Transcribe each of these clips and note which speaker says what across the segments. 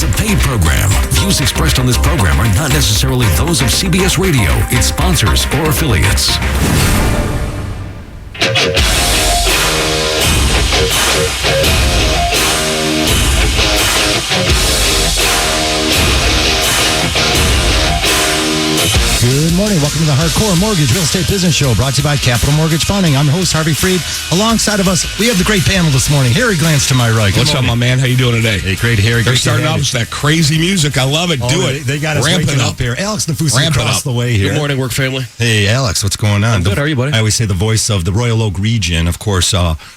Speaker 1: is a paid program. Views expressed on this program are not necessarily those of CBS Radio, its sponsors, or affiliates.
Speaker 2: Good morning. Welcome to the Hardcore Mortgage Real Estate Business Show, brought to you by Capital Mortgage Funding. I'm your host, Harvey Freed. Alongside of us, we have the great panel this morning. Harry Glantz to my right.
Speaker 3: What's up, my man? How you doing today?
Speaker 2: Hey, great, Harry.
Speaker 3: They're starting off with that crazy music. I love it. Do it.
Speaker 2: They got us waking up here. Alex Nafousi across the way here.
Speaker 4: Good morning, work family.
Speaker 2: Hey, Alex, what's going on?
Speaker 4: I'm good. How are you, buddy?
Speaker 2: I always say the voice of the Royal Oak region, of course,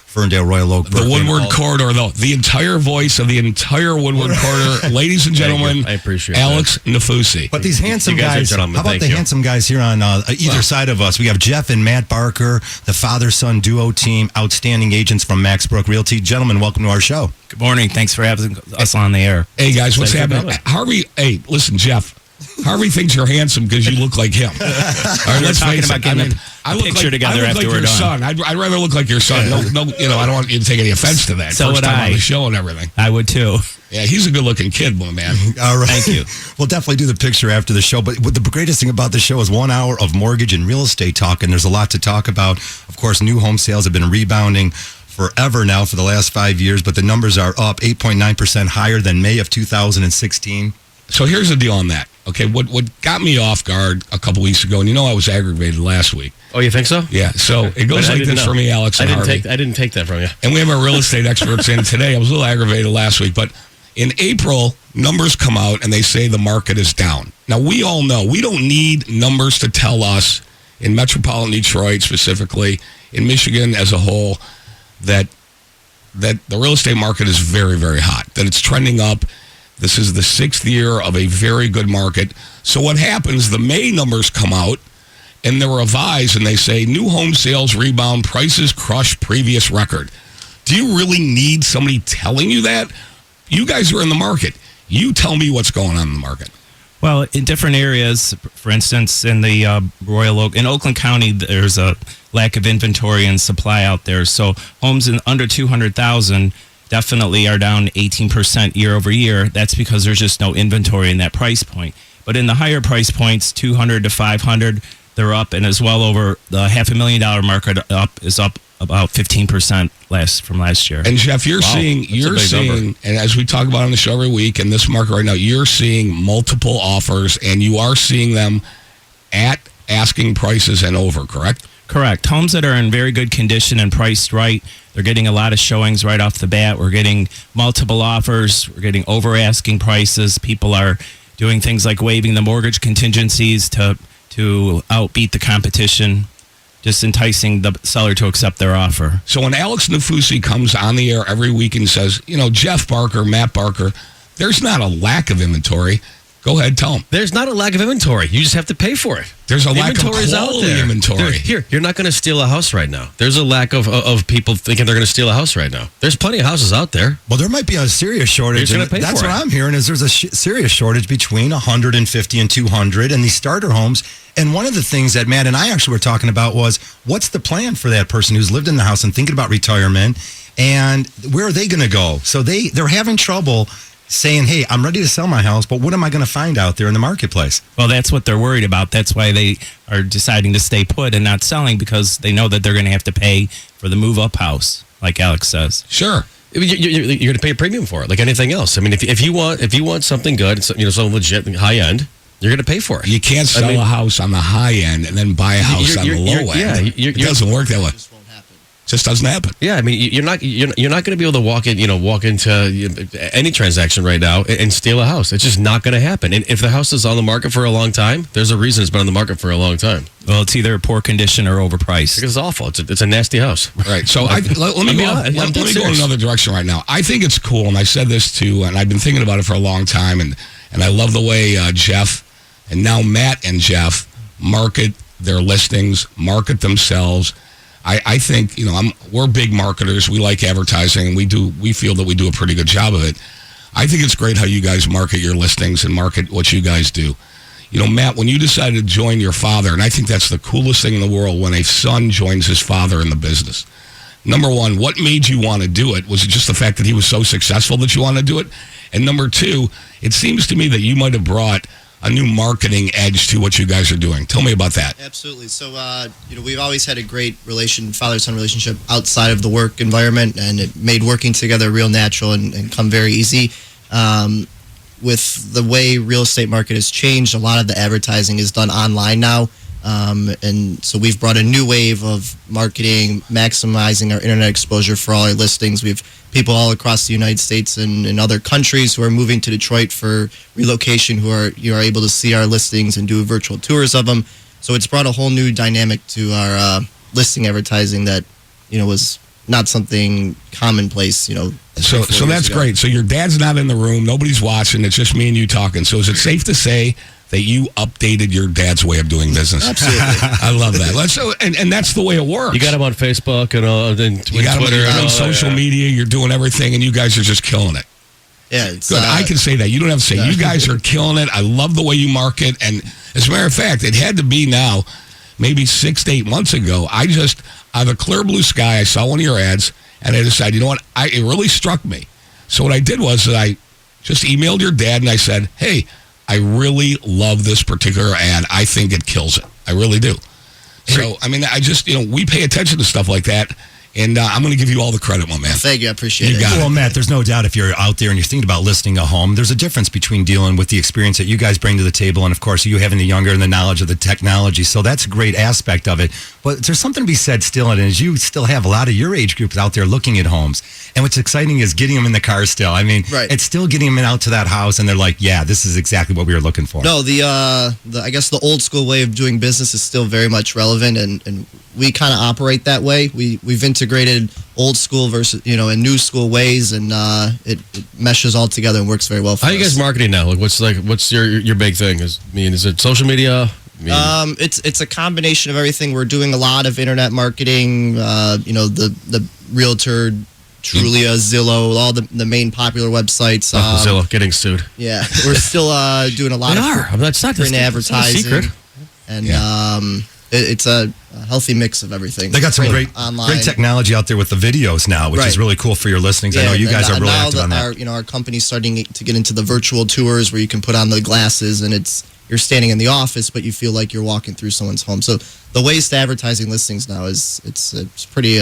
Speaker 2: Ferndale, Royal Oak,
Speaker 3: Brooklyn. The Woodward Corridor, though. The entire voice of the entire Woodward Corridor. Ladies and gentlemen,
Speaker 4: I appreciate
Speaker 3: Alex Nafousi.
Speaker 2: But these handsome guys, how about the handsome guys here on either side of us? We have Jeff and Matt Barker, the father-son duo team, outstanding agents from Max Brook Realty. Gentlemen, welcome to our show.
Speaker 5: Good morning. Thanks for having us on the air.
Speaker 3: Hey, guys, what's happening? Harvey, hey, listen, Jeff. Harvey thinks you're handsome because you look like him. All right, let's face it.
Speaker 5: I look picture together
Speaker 3: I look
Speaker 5: after
Speaker 3: like
Speaker 5: we're
Speaker 3: your
Speaker 5: done.
Speaker 3: son. I'd rather look like your son. No, I don't want you to take any offense to that.
Speaker 5: So
Speaker 3: First
Speaker 5: would
Speaker 3: time
Speaker 5: I.
Speaker 3: on the show and everything.
Speaker 5: I would too.
Speaker 3: Yeah, he's a good-looking kid, my man.
Speaker 2: All right.
Speaker 5: Thank you.
Speaker 2: We'll definitely do the picture after the show. But the greatest thing about the show is 1 hour of mortgage and real estate talk, and there's a lot to talk about. Of course, new home sales have been rebounding forever now for the last 5 years, but the numbers are up 8.9% higher than May of 2016.
Speaker 3: So here's the deal on that. Okay, what got me off guard a couple weeks ago, and I was aggravated last week.
Speaker 4: Oh, you think so?
Speaker 3: Yeah, so it goes like this for me, Alex and Harvey.
Speaker 4: I didn't take that from you.
Speaker 3: And we have our real estate experts in today. I was a little aggravated last week, but in April, numbers come out and they say the market is down. Now, we all know we don't need numbers to tell us in metropolitan Detroit specifically, in Michigan as a whole, that the real estate market is very, very hot, that it's trending up. This is the 6th year of a very good market. So what happens, the May numbers come out, and they're revised, and they say, new home sales rebound, prices crush previous record. Do you really need somebody telling you that? You guys are in the market. You tell me what's going on in the market.
Speaker 5: Well, in different areas, for instance, in the Royal Oak, in Oakland County, there's a lack of inventory and supply out there. So homes in under 200,000 definitely are down 18% year over year. That's because there's just no inventory in that price point. But in the higher price points, 200 to 500, they're up, and as well over the $500,000 market is up about 15% from last year.
Speaker 3: And Jeff, you're seeing, and as we talk about on the show every week, in this market right now, you're seeing multiple offers, and you are seeing them at asking prices and over, correct?
Speaker 5: Correct. Homes that are in very good condition and priced right, they're getting a lot of showings right off the bat. We're getting multiple offers. We're getting over asking prices. People are doing things like waiving the mortgage contingencies to outbeat the competition, just enticing the seller to accept their offer.
Speaker 3: So when Alex Nafousi comes on the air every week and says, Jeff Barker, Matt Barker, there's not a lack of inventory. Go ahead, tell them.
Speaker 4: There's not a lack of inventory. You just have to pay for it.
Speaker 3: There's a lack of quality inventory.
Speaker 4: You're not going to steal a house right now. There's a lack of people thinking they're going to steal a house right now. There's plenty of houses out there.
Speaker 2: Well, there might be a serious shortage. That's what I'm hearing is there's a serious shortage between 150 and 200 and these starter homes. And one of the things that Matt and I actually were talking about was, what's the plan for that person who's lived in the house and thinking about retirement, and where are they going to go? So they're having trouble saying, hey, I'm ready to sell my house, but what am I going to find out there in the marketplace?
Speaker 5: Well, that's what they're worried about. That's why they are deciding to stay put and not selling, because they know that they're going to have to pay for the move-up house, like Alex says.
Speaker 3: Sure.
Speaker 4: You're going to pay a premium for it, like anything else. I mean, if you want something good, something legit, high end, you're going to pay for it.
Speaker 3: You can't sell a house on the high end and then buy a house on the low end.
Speaker 4: Yeah,
Speaker 3: it doesn't work that way. Just doesn't happen.
Speaker 4: Yeah, I mean, you're not going to be able to walk into any transaction right now and steal a house. It's just not going to happen. And if the house is on the market for a long time, there's a reason it's been on the market for a long time.
Speaker 5: Well, it's either poor condition or overpriced.
Speaker 4: Because it's awful. It's a nasty house.
Speaker 3: Right. So let me go in another direction right now. I think it's cool, and I said this too, and I've been thinking about it for a long time, and I love the way Jeff and now Matt and Jeff market their listings, market themselves. I think, we're big marketers. We like advertising, and we feel that we do a pretty good job of it. I think it's great how you guys market your listings and market what you guys do. Matt, when you decided to join your father, and I think that's the coolest thing in the world when a son joins his father in the business. number one, what made you want to do it? Was it just the fact that he was so successful that you want to do it? And number two, it seems to me that you might have brought a new marketing edge to what you guys are doing. Tell me about that.
Speaker 6: Absolutely. So, we've always had a great father-son relationship outside of the work environment, and it made working together real natural and come very easy. With the way real estate market has changed, a lot of the advertising is done online now. And so we've brought a new wave of marketing, maximizing our internet exposure for all our listings. We have people all across the United States and in other countries who are moving to Detroit for relocation who are able to see our listings and do virtual tours of them. So it's brought a whole new dynamic to our listing advertising that, was not something commonplace,
Speaker 3: So that's great. So your dad's not in the room. Nobody's watching. It's just me and you talking. So is it safe to say that you updated your dad's way of doing business?
Speaker 6: Absolutely.
Speaker 3: I love that. And that's the way it works.
Speaker 4: You got him on Facebook and
Speaker 3: you got
Speaker 4: Twitter.
Speaker 3: Him on social media. You're doing everything, and you guys are just killing it.
Speaker 6: Yeah, it's
Speaker 3: good. I can say that. You don't have to say. You guys are killing it. I love the way you market. And as a matter of fact, it had to be now, maybe 6 to 8 months ago. I have a clear blue sky. I saw one of your ads, and I decided, you know what? It really struck me. So what I did was that I just emailed your dad, and I said, hey, I really love this particular ad. I think it kills it. I really do. So, we pay attention to stuff like that. And I'm going to give you all the credit, my man.
Speaker 6: Thank you. I appreciate it.
Speaker 2: Well, Matt, there's no doubt if you're out there and you're thinking about listing a home, there's a difference between dealing with the experience that you guys bring to the table and, of course, you having the younger and the knowledge of the technology. So that's a great aspect of it. But there's something to be said still, and as you still have a lot of your age groups out there looking at homes. And what's exciting is getting them in the car still. It's still getting them out to that house, and they're like, yeah, this is exactly what we were looking for.
Speaker 6: No, I guess the old school way of doing business is still very much relevant, and we kind of operate that way. We've integrated old school versus and new school ways, and it meshes all together and works very well for us.
Speaker 4: How are you guys marketing now? What's your big thing? Is it social media?
Speaker 6: It's a combination of everything. We're doing a lot of internet marketing. The Realtor, Trulia, Zillow, all the main popular websites.
Speaker 4: Zillow getting sued.
Speaker 6: Yeah, we're still doing a lot of print advertising.
Speaker 4: Secret.
Speaker 6: And it's a healthy mix of everything.
Speaker 2: They got some great technology out there with the videos now, which is really cool for your listings.
Speaker 6: Yeah,
Speaker 2: I know you guys are really active on that.
Speaker 6: Our company's starting to get into the virtual tours where you can put on the glasses and you're standing in the office, but you feel like you're walking through someone's home. So the ways to advertising listings now it's pretty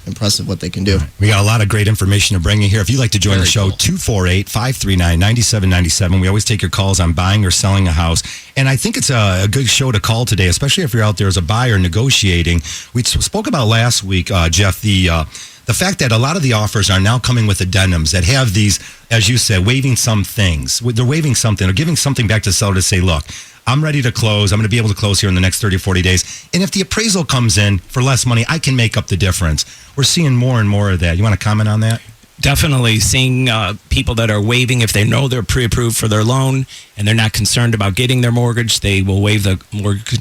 Speaker 6: impressive what they can do.
Speaker 2: Right. We got a lot of great information to bring you here. If you'd like to join the show, 248-539-9797. We always take your calls on buying or selling a house. And I think it's a good show to call today, especially if you're out there as a buyer negotiating. We spoke about last week, Jeff, the fact that a lot of the offers are now coming with addendums that have these, as you said, waiving some things. They're waiving something or giving something back to the seller to say, look, I'm ready to close. I'm going to be able to close here in the next 30 or 40 days. And if the appraisal comes in for less money, I can make up the difference. We're seeing more and more of that. You want to comment on that?
Speaker 5: Definitely seeing people that are waiving if they know they're pre-approved for their loan and they're not concerned about getting their mortgage, they will waive the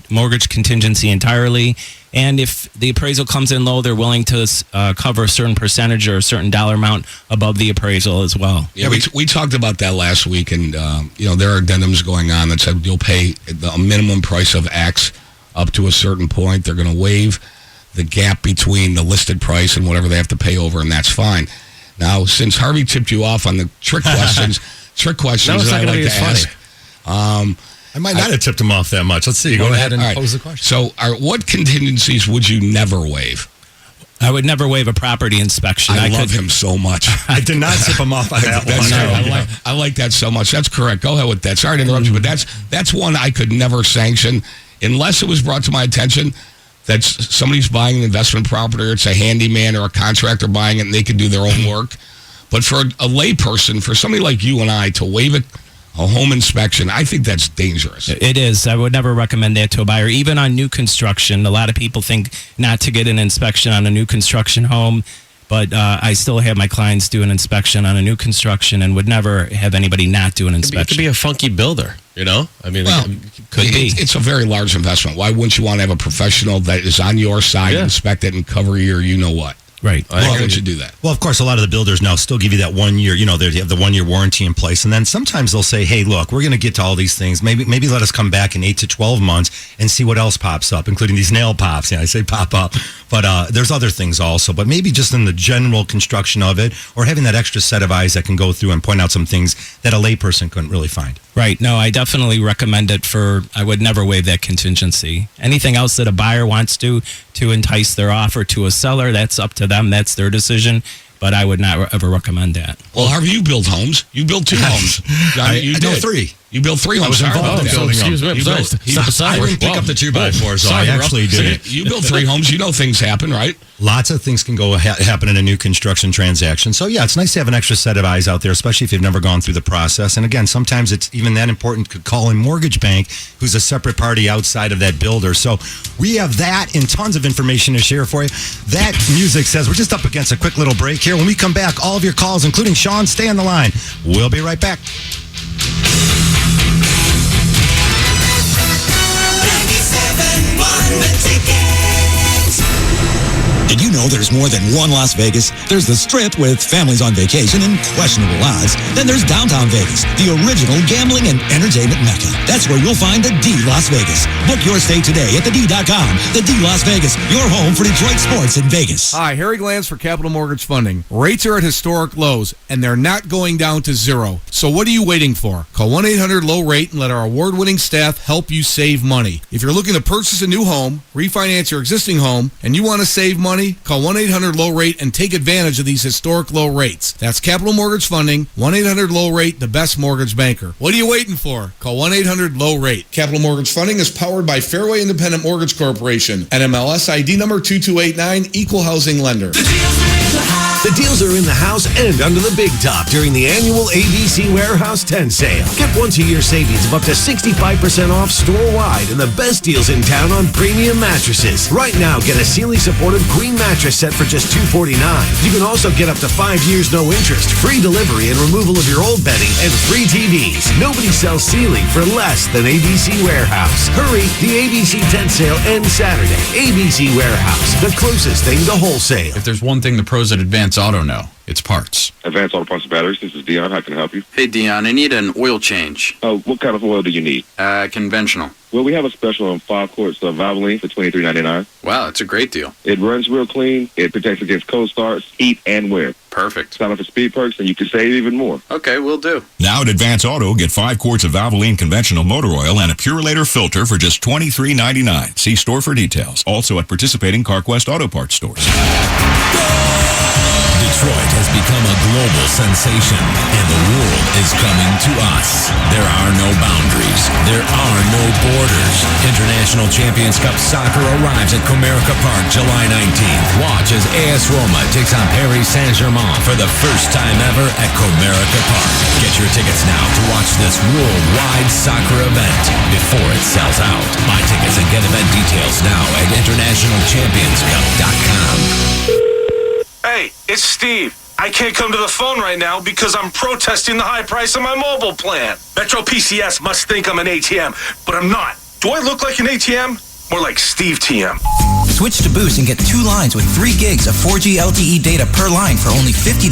Speaker 5: mortgage contingency entirely. And if the appraisal comes in low, they're willing to cover a certain percentage or a certain dollar amount above the appraisal as well.
Speaker 3: Yeah, we talked about that last week, and there are addendums going on that said you'll pay a minimum price of X up to a certain point. They're going to waive the gap between the listed price and whatever they have to pay over, and that's fine. Now, since Harvey tipped you off on the trick questions that I like to ask.
Speaker 2: I might not have tipped him off that much. Let's see. Go ahead and pose the question.
Speaker 3: So, what contingencies would you never waive?
Speaker 5: I would never waive a property inspection.
Speaker 3: I love him so much.
Speaker 2: I did not tip him off on that one.
Speaker 3: I like that so much. That's correct. Go ahead with that. Sorry to interrupt you, but that's one I could never sanction unless it was brought to my attention that somebody's buying an investment property, or it's a handyman or a contractor buying it, and they can do their own work. But for a layperson, for somebody like you and I, to waive a home inspection, I think that's dangerous.
Speaker 5: It is. I would never recommend that to a buyer, even on new construction. A lot of people think not to get an inspection on a new construction home, but I still have my clients do an inspection on a new construction and would never have anybody not do an inspection.
Speaker 4: It could be a funky builder,
Speaker 3: could be. It's a very large investment. Why wouldn't you want to have a professional that is on your side, inspect it, and cover your you-know-what?
Speaker 5: Right.
Speaker 3: Why would you do that?
Speaker 2: Well, of course, a lot of the builders now still give you that 1 year, they have the 1 year warranty in place. And then sometimes they'll say, hey, look, we're going to get to all these things. Maybe let us come back in 8 to 12 months and see what else pops up, including these nail pops. Yeah, I say pop up. But there's other things also. But maybe just in the general construction of it, or having that extra set of eyes that can go through and point out some things that a layperson couldn't really find.
Speaker 5: Right. No, I definitely recommend it I would never waive that contingency. Anything else that a buyer wants to entice their offer to a seller, that's up to them. That's their decision. But I would not ever recommend that.
Speaker 3: Well, Harvey, you build homes. You built 2 homes.
Speaker 2: I built 3.
Speaker 3: You built 3 homes.
Speaker 2: I was involved in building
Speaker 4: excuse me, I'm sorry. Step aside.
Speaker 2: I didn't pick up the 2x4, so I actually did it.
Speaker 3: You built 3 homes. You know things happen, right?
Speaker 2: Lots of things can go happen in a new construction transaction. So, yeah, it's nice to have an extra set of eyes out there, especially if you've never gone through the process. And, again, sometimes it's even that important to call in Mortgage Bank, who's a separate party outside of that builder. So we have that and tons of information to share for you. That music says we're just up against a quick little break here. When we come back, all of your calls, including Sean, stay on the line. We'll be right back.
Speaker 7: Did you know there's more than one Las Vegas? There's the Strip with families on vacation and questionable lives. Then there's downtown Vegas, the original gambling and entertainment mecca. That's where you'll find the D Las Vegas. Book your stay today at thed.com. The D Las Vegas, your home for Detroit sports in Vegas.
Speaker 8: Hi, Harry Glanz for Capital Mortgage Funding. Rates are at historic lows, and they're not going down to zero. So what are you waiting for? Call 1-800-LOW-RATE and let our award-winning staff help you save money. If you're looking to purchase a new home, refinance your existing home, and you want to save money, call 1-800-LOW-RATE and take advantage of these historic low rates. That's Capital Mortgage Funding, 1-800-LOW-RATE, the best mortgage banker. What are you waiting for? Call 1-800-LOW-RATE. Capital Mortgage Funding is powered by Fairway Independent Mortgage Corporation, NMLS ID number 2289, Equal Housing Lender.
Speaker 9: The deals are in the house and under the big top during the annual ABC Warehouse 10 sale. Get 1 2-year savings of up to 65% off store-wide and the best deals in town on premium mattresses. Right now, get a Sealy supported queen mattress set for just $249. You can also get up to 5 years no interest, free delivery and removal of your old bedding, and free TVs. Nobody sells Sealy for less than ABC Warehouse. Hurry, the ABC 10 sale ends Saturday. ABC Warehouse, the closest thing to wholesale.
Speaker 10: If there's one thing the pros at Advance Auto know, it's parts.
Speaker 11: Advance Auto Parts and Batteries. This is Dion. How can I help you?
Speaker 12: Hey, Dion. I need an oil change.
Speaker 11: What kind of oil do you need?
Speaker 12: Conventional.
Speaker 11: Well, we have a special on 5 quarts of Valvoline for $23.99.
Speaker 12: Wow, that's a great deal.
Speaker 11: It runs real clean. It protects against cold starts, heat, and wear.
Speaker 12: Perfect.
Speaker 11: Sign up for Speed Perks, and you can save even more.
Speaker 12: Okay, we'll do.
Speaker 13: Now at Advance Auto, get 5 quarts of Valvoline conventional motor oil and a Purelator filter for just $23.99. See store for details. Also at participating CarQuest Auto Parts stores.
Speaker 1: Detroit has become a global sensation, and the world is coming to us. There are no boundaries. There are no borders. International Champions Cup soccer arrives at Comerica Park July 19th. Watch as AS Roma takes on Paris Saint-Germain for the first time ever at Comerica Park. Get your tickets now to watch this worldwide soccer event before it sells out. Buy tickets and get event details now at internationalchampionscup.com.
Speaker 14: Hey, it's Steve. I can't come to the phone right now because I'm protesting the high price of my mobile plan. Metro PCS must think I'm an ATM, but I'm not. Do I look like an ATM? More like Steve TM.
Speaker 15: Switch to Boost and get 2 lines with 3 gigs of 4G LTE data per line for only $50.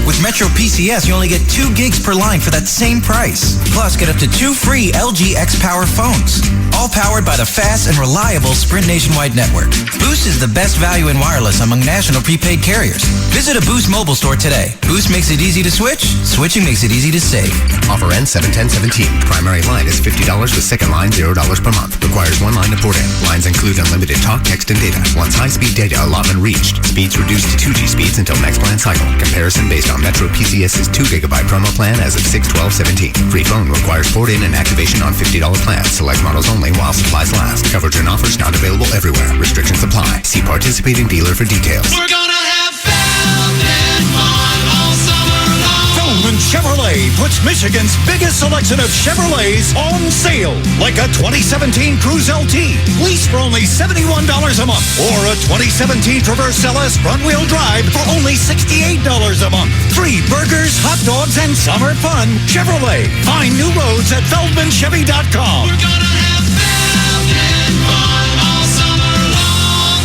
Speaker 15: With Metro PCS, you only get 2 gigs per line for that same price. Plus, get up to 2 free LG X-Power phones. All powered by the fast and reliable Sprint nationwide network. Boost is the best value in wireless among national prepaid carriers. Visit a Boost mobile store today. Boost makes it easy to switch. Switching makes it easy to save.
Speaker 16: Offer ends 7/10/17. Primary line is $50 with second line $0 per month. Requires 1 line to port in. Lines include unlimited talk, text, and data. Once high-speed data allotment reached. Speeds reduced to 2G speeds until next plan cycle. Comparison based on Metro PCS's 2 GB promo plan as of 6/12/17. Free phone requires port-in and activation on $50 plans. Select models only while supplies last. Coverage and offers not available everywhere. Restrictions apply. See participating dealer for details.
Speaker 17: We're gonna have Feldman fun all summer long.
Speaker 18: Feldman Chevrolet puts Michigan's biggest selection of Chevrolets on sale. Like a 2017 Cruze LT, lease for only $71 a month. Or a 2017 Traverse LS front-wheel drive for only $68 a month. Free burgers, hot dogs, and summer fun. Chevrolet. Find new roads at FeldmanChevy.com.
Speaker 17: We're gonna have Feldman fun all summer long.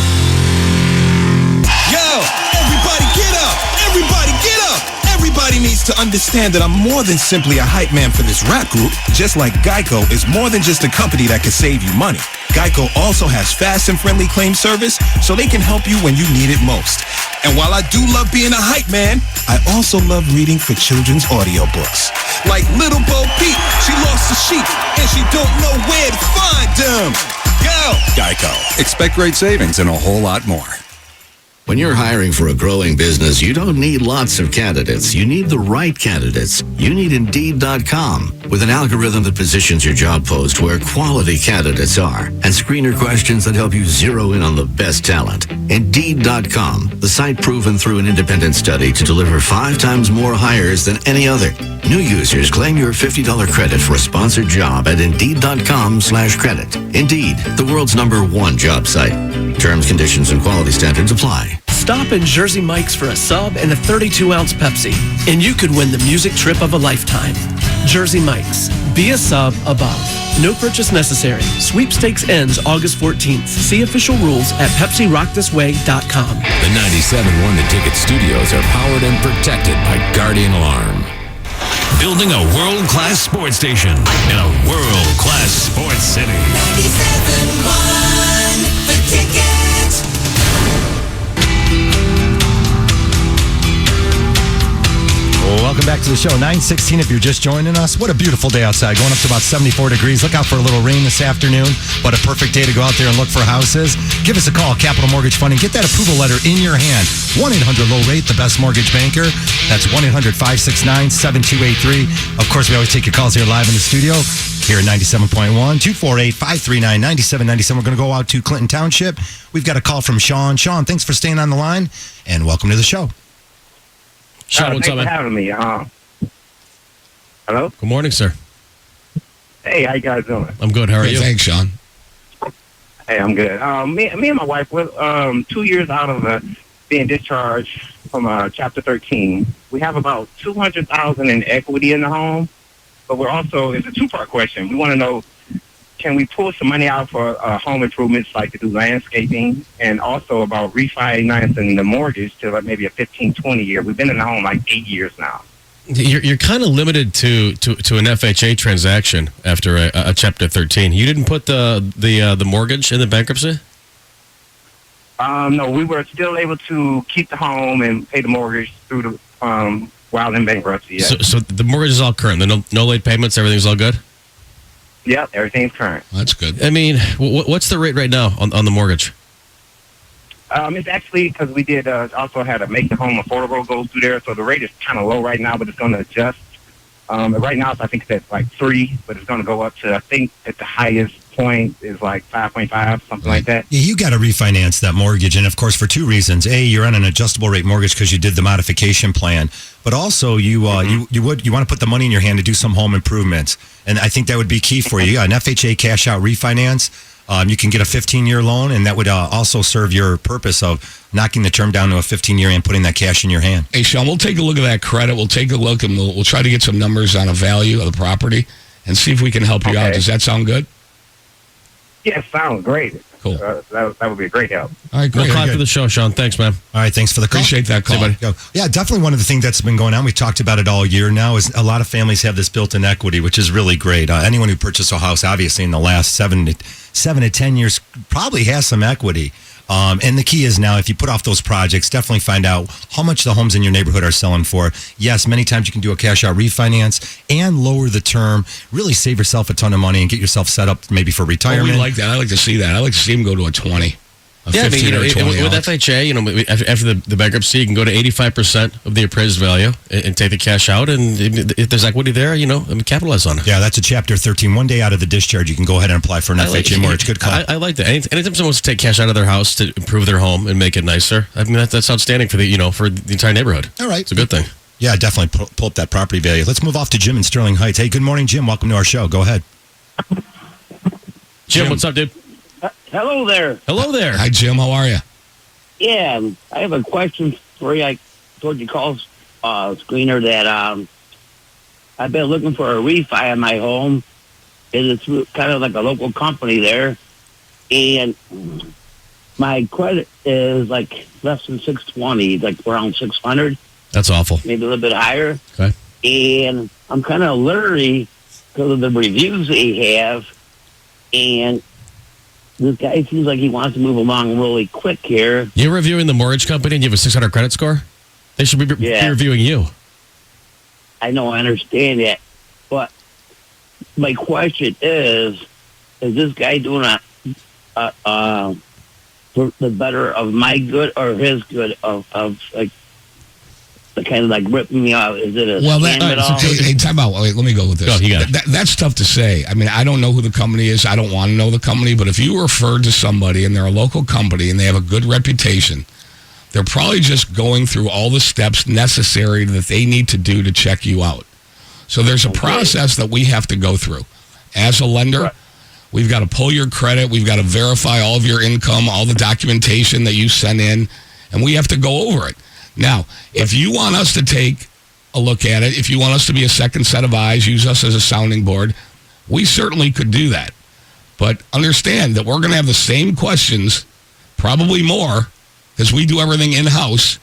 Speaker 19: Yo, everybody get up! Everybody get up! Everybody needs to understand that I'm more than simply a hype man for this rap group, just like Geico is more than just a company that can save you money. Geico also has fast and friendly claim service, so they can help you when you need it most. And while I do love being a hype man, I also love reading for children's audiobooks. Like Little Bo Peep, she lost the sheep, and she don't know where to find them. Go!
Speaker 18: Geico. Expect great savings and a whole lot more.
Speaker 20: When you're hiring for a growing business, you don't need lots of candidates. You need the right candidates. You need Indeed.com. With an algorithm that positions your job post where quality candidates are and screener questions that help you zero in on the best talent. Indeed.com, the site proven through an independent study to deliver 5 times more hires than any other. New users claim your $50 credit for a sponsored job at Indeed.com/credit. Indeed, the world's #1 job site. Terms, conditions, and quality standards apply.
Speaker 21: Stop in Jersey Mike's for a sub and a 32-ounce Pepsi, and you could win the music trip of a lifetime. Jersey Mike's. Be a sub above. No purchase necessary. Sweepstakes ends August 14th. See official rules at PepsiRockThisWay.com.
Speaker 1: The 97 The Ticket Studios are powered and protected by Guardian Alarm. Building a world-class sports station in a world-class sports city.
Speaker 17: 97.1 The Ticket.
Speaker 2: Welcome back to the show. 9:16 if you're just joining us. What a beautiful day outside. Going up to about 74 degrees. Look out for a little rain this afternoon. What a perfect day to go out there and look for houses. Give us a call, Capital Mortgage Funding. Get that approval letter in your hand. 1-800-LOW-RATE, the best mortgage banker. That's 1-800-569-7283. Of course, we always take your calls here live in the studio. Here at 97.1, 248-539-9797. We're going to go out to Clinton Township. We've got a call from Sean. Sean, thanks for staying on the line, and welcome to the show.
Speaker 4: Sean, what's up, man?
Speaker 22: Thanks for having me. Hello?
Speaker 4: Good morning, sir.
Speaker 22: Hey, how you guys doing?
Speaker 4: I'm good. How are you?
Speaker 3: Thanks, Sean.
Speaker 22: Hey, I'm good. Me and my wife, we're 2 years out of being discharged from Chapter 13. We have about $200,000 in equity in the home, but we're also, it's a two-part question. We want to know, can we pull some money out for home improvements, like to do landscaping, and also about refinancing the mortgage to like maybe a 15-20 year. We've been in the home like 8 years now.
Speaker 4: You're kind of limited to an FHA transaction after a Chapter 13. You didn't put the mortgage in the bankruptcy?
Speaker 22: No, we were still able to keep the home and pay the mortgage through the while in bankruptcy. Yeah.
Speaker 4: So the mortgage is all current. No late payments. Everything's all good.
Speaker 22: Yep, everything's current.
Speaker 3: That's good.
Speaker 4: I mean, what's the rate right now on the mortgage?
Speaker 22: It's actually because we did also had a Make the Home Affordable go through there, so the rate is kind of low right now, but it's going to adjust. Right now, I think it's at like 3, but it's going to go up to, I think at the highest point is like 5.5, something like that.
Speaker 2: Yeah, you got to refinance that mortgage, and of course for 2 reasons. A, you're on an adjustable rate mortgage because you did the modification plan, but also you want to put the money in your hand to do some home improvements, and I think that would be key for you. An FHA cash out refinance. You can get a 15-year loan, and that would also serve your purpose of knocking the term down to a 15-year and putting that cash in your hand.
Speaker 3: Hey, Sean, we'll take a look at that credit. We'll take a look, and we'll try to get some numbers on a value of the property and see if we can help you out. Does that sound good?
Speaker 22: Yeah, sounds great.
Speaker 3: Cool.
Speaker 22: That would be a great help.
Speaker 3: All right, great.
Speaker 4: We'll clap for the show, Sean. Thanks, man.
Speaker 2: All right, thanks for the call.
Speaker 3: Appreciate that call.
Speaker 2: Yeah, definitely one of the things that's been going on, we talked about it all year now, is a lot of families have this built-in equity, which is really great. Anyone who purchased a house, obviously, in the last 7 to 10 years probably has some equity. And the key is now, if you put off those projects, definitely find out how much the homes in your neighborhood are selling for. Yes, many times you can do a cash out refinance and lower the term, really save yourself a ton of money and get yourself set up maybe for retirement.
Speaker 3: We like that. I like to see that. I like to see them go to a 20.
Speaker 4: Yeah, 15 or 20 with FHA, after the bankruptcy, you can go to 85% of the appraised value and take the cash out. And if there's equity there, capitalize on it.
Speaker 2: Yeah, that's a Chapter 13. 1 day out of the discharge, you can go ahead and apply for an FHA mortgage. Good call.
Speaker 4: I like that. Anytime someone wants to take cash out of their house to improve their home and make it nicer, I mean, that's outstanding for for the entire neighborhood.
Speaker 2: All right.
Speaker 4: It's a good thing.
Speaker 2: Yeah, definitely pull up that property value. Let's move off to Jim in Sterling Heights. Hey, good morning, Jim. Welcome to our show. Go ahead.
Speaker 4: Jim, what's up, dude?
Speaker 23: Hello there.
Speaker 4: Hello there.
Speaker 3: Hi, Jim. How are you?
Speaker 23: Yeah, I have a question for you. I told you call screener that I've been looking for a refi on my home. It's kind of like a local company there, and my credit is like less than 620, like around 600.
Speaker 4: That's awful.
Speaker 23: Maybe a little bit higher.
Speaker 4: Okay.
Speaker 23: And I'm kind of leery because of the reviews they have, and this guy seems like he wants to move along really quick here.
Speaker 4: You're reviewing the mortgage company and you have a 600 credit score? They should be reviewing you.
Speaker 23: I know, I understand that. But my question is this guy doing for the better of my good or his good of like, the kind of like ripping me off? Is it a scam at all?
Speaker 3: Hey, time out. Wait, let me go with this.
Speaker 4: Go, you got it.
Speaker 3: That's tough to say. I mean, I don't know who the company is. I don't want to know the company. But if you referred to somebody and they're a local company and they have a good reputation, they're probably just going through all the steps necessary that they need to do to check you out. So there's a process that we have to go through. As a lender, we've got to pull your credit. We've got to verify all of your income, all the documentation that you sent in, and we have to go over it. Now, if you want us to take a look at it, if you want us to be a second set of eyes, use us as a sounding board, we certainly could do that. But understand that we're going to have the same questions, probably more, because we do everything in-house,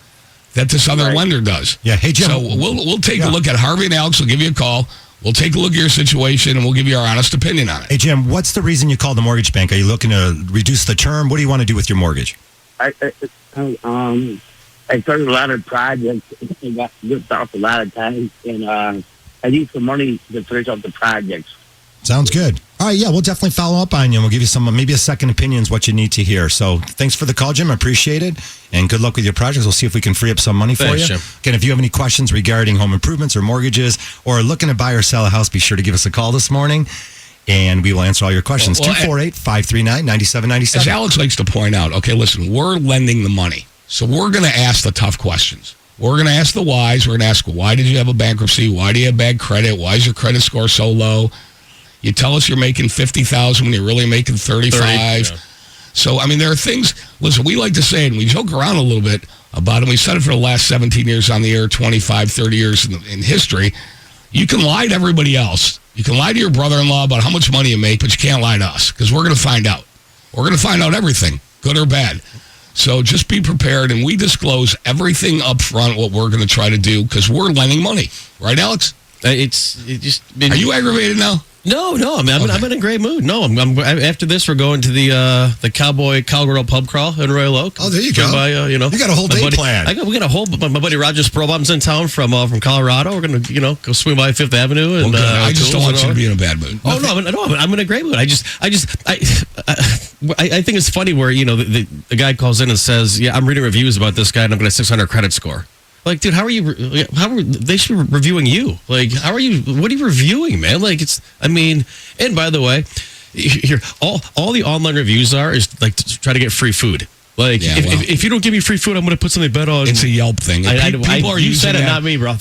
Speaker 3: that this other lender does.
Speaker 2: Yeah, hey, Jim.
Speaker 3: So we'll take a look at Harvey and Alex. We'll give you a call. We'll take a look at your situation, and we'll give you our honest opinion on it.
Speaker 2: Hey, Jim, what's the reason you called the mortgage bank? Are you looking to reduce the term? What do you want to do with your mortgage?
Speaker 23: I started a lot of projects and got ripped off a lot of times, and I need some money to finish up the projects.
Speaker 2: Sounds good. All right, yeah, we'll definitely follow up on you, and we'll give you some, maybe a second opinion is what you need to hear. So thanks for the call, Jim. I appreciate it, and good luck with your projects. We'll see if we can free up some money for you.
Speaker 4: Jim.
Speaker 2: Again, if you have any questions regarding home improvements or mortgages or looking to buy or sell a house, be sure to give us a call this morning, and we will answer all your questions. 248-539-9797.
Speaker 3: As Alex likes to point out, okay, listen, we're lending the money. So we're going to ask the tough questions. We're going to ask the whys. We're going to ask, why did you have a bankruptcy? Why do you have bad credit? Why is your credit score so low? You tell us you're making $50,000 when you're really making $35,000.
Speaker 4: Yeah.
Speaker 3: So, I mean, there are things, listen, we like to say it, and we joke around a little bit about it. We said it for the last 17 years on the air, 25, 30 years in history. You can lie to everybody else. You can lie to your brother-in-law about how much money you make, but you can't lie to us because we're going to find out. We're going to find out everything, good or bad. So just be prepared, and we disclose everything up front what we're going to try to do because we're lending money. Right, Alex?
Speaker 4: Are
Speaker 3: you aggravated now?
Speaker 4: No. I'm in a great mood. No, I'm after this, we're going to the Cowgirl pub crawl in Royal Oak.
Speaker 2: Oh, there you go.
Speaker 4: You
Speaker 2: got a whole day planned.
Speaker 4: We got a whole. My buddy Roger Sprobom's in town from Colorado. We're gonna go swing by Fifth Avenue. And
Speaker 3: I just don't want you to be in a bad mood.
Speaker 4: Oh no, I'm in a great mood. I think it's funny where the guy calls in and says, "Yeah, I'm reading reviews about this guy, and I'm going to 600 credit score." Like, dude, they should be reviewing you. Like, what are you reviewing, man? Like, and by the way, all the online reviews is like to try to get free food. Like, if you don't give me free food, I'm going to put something better on.
Speaker 3: It's a Yelp thing.
Speaker 4: You said it, not me, bro.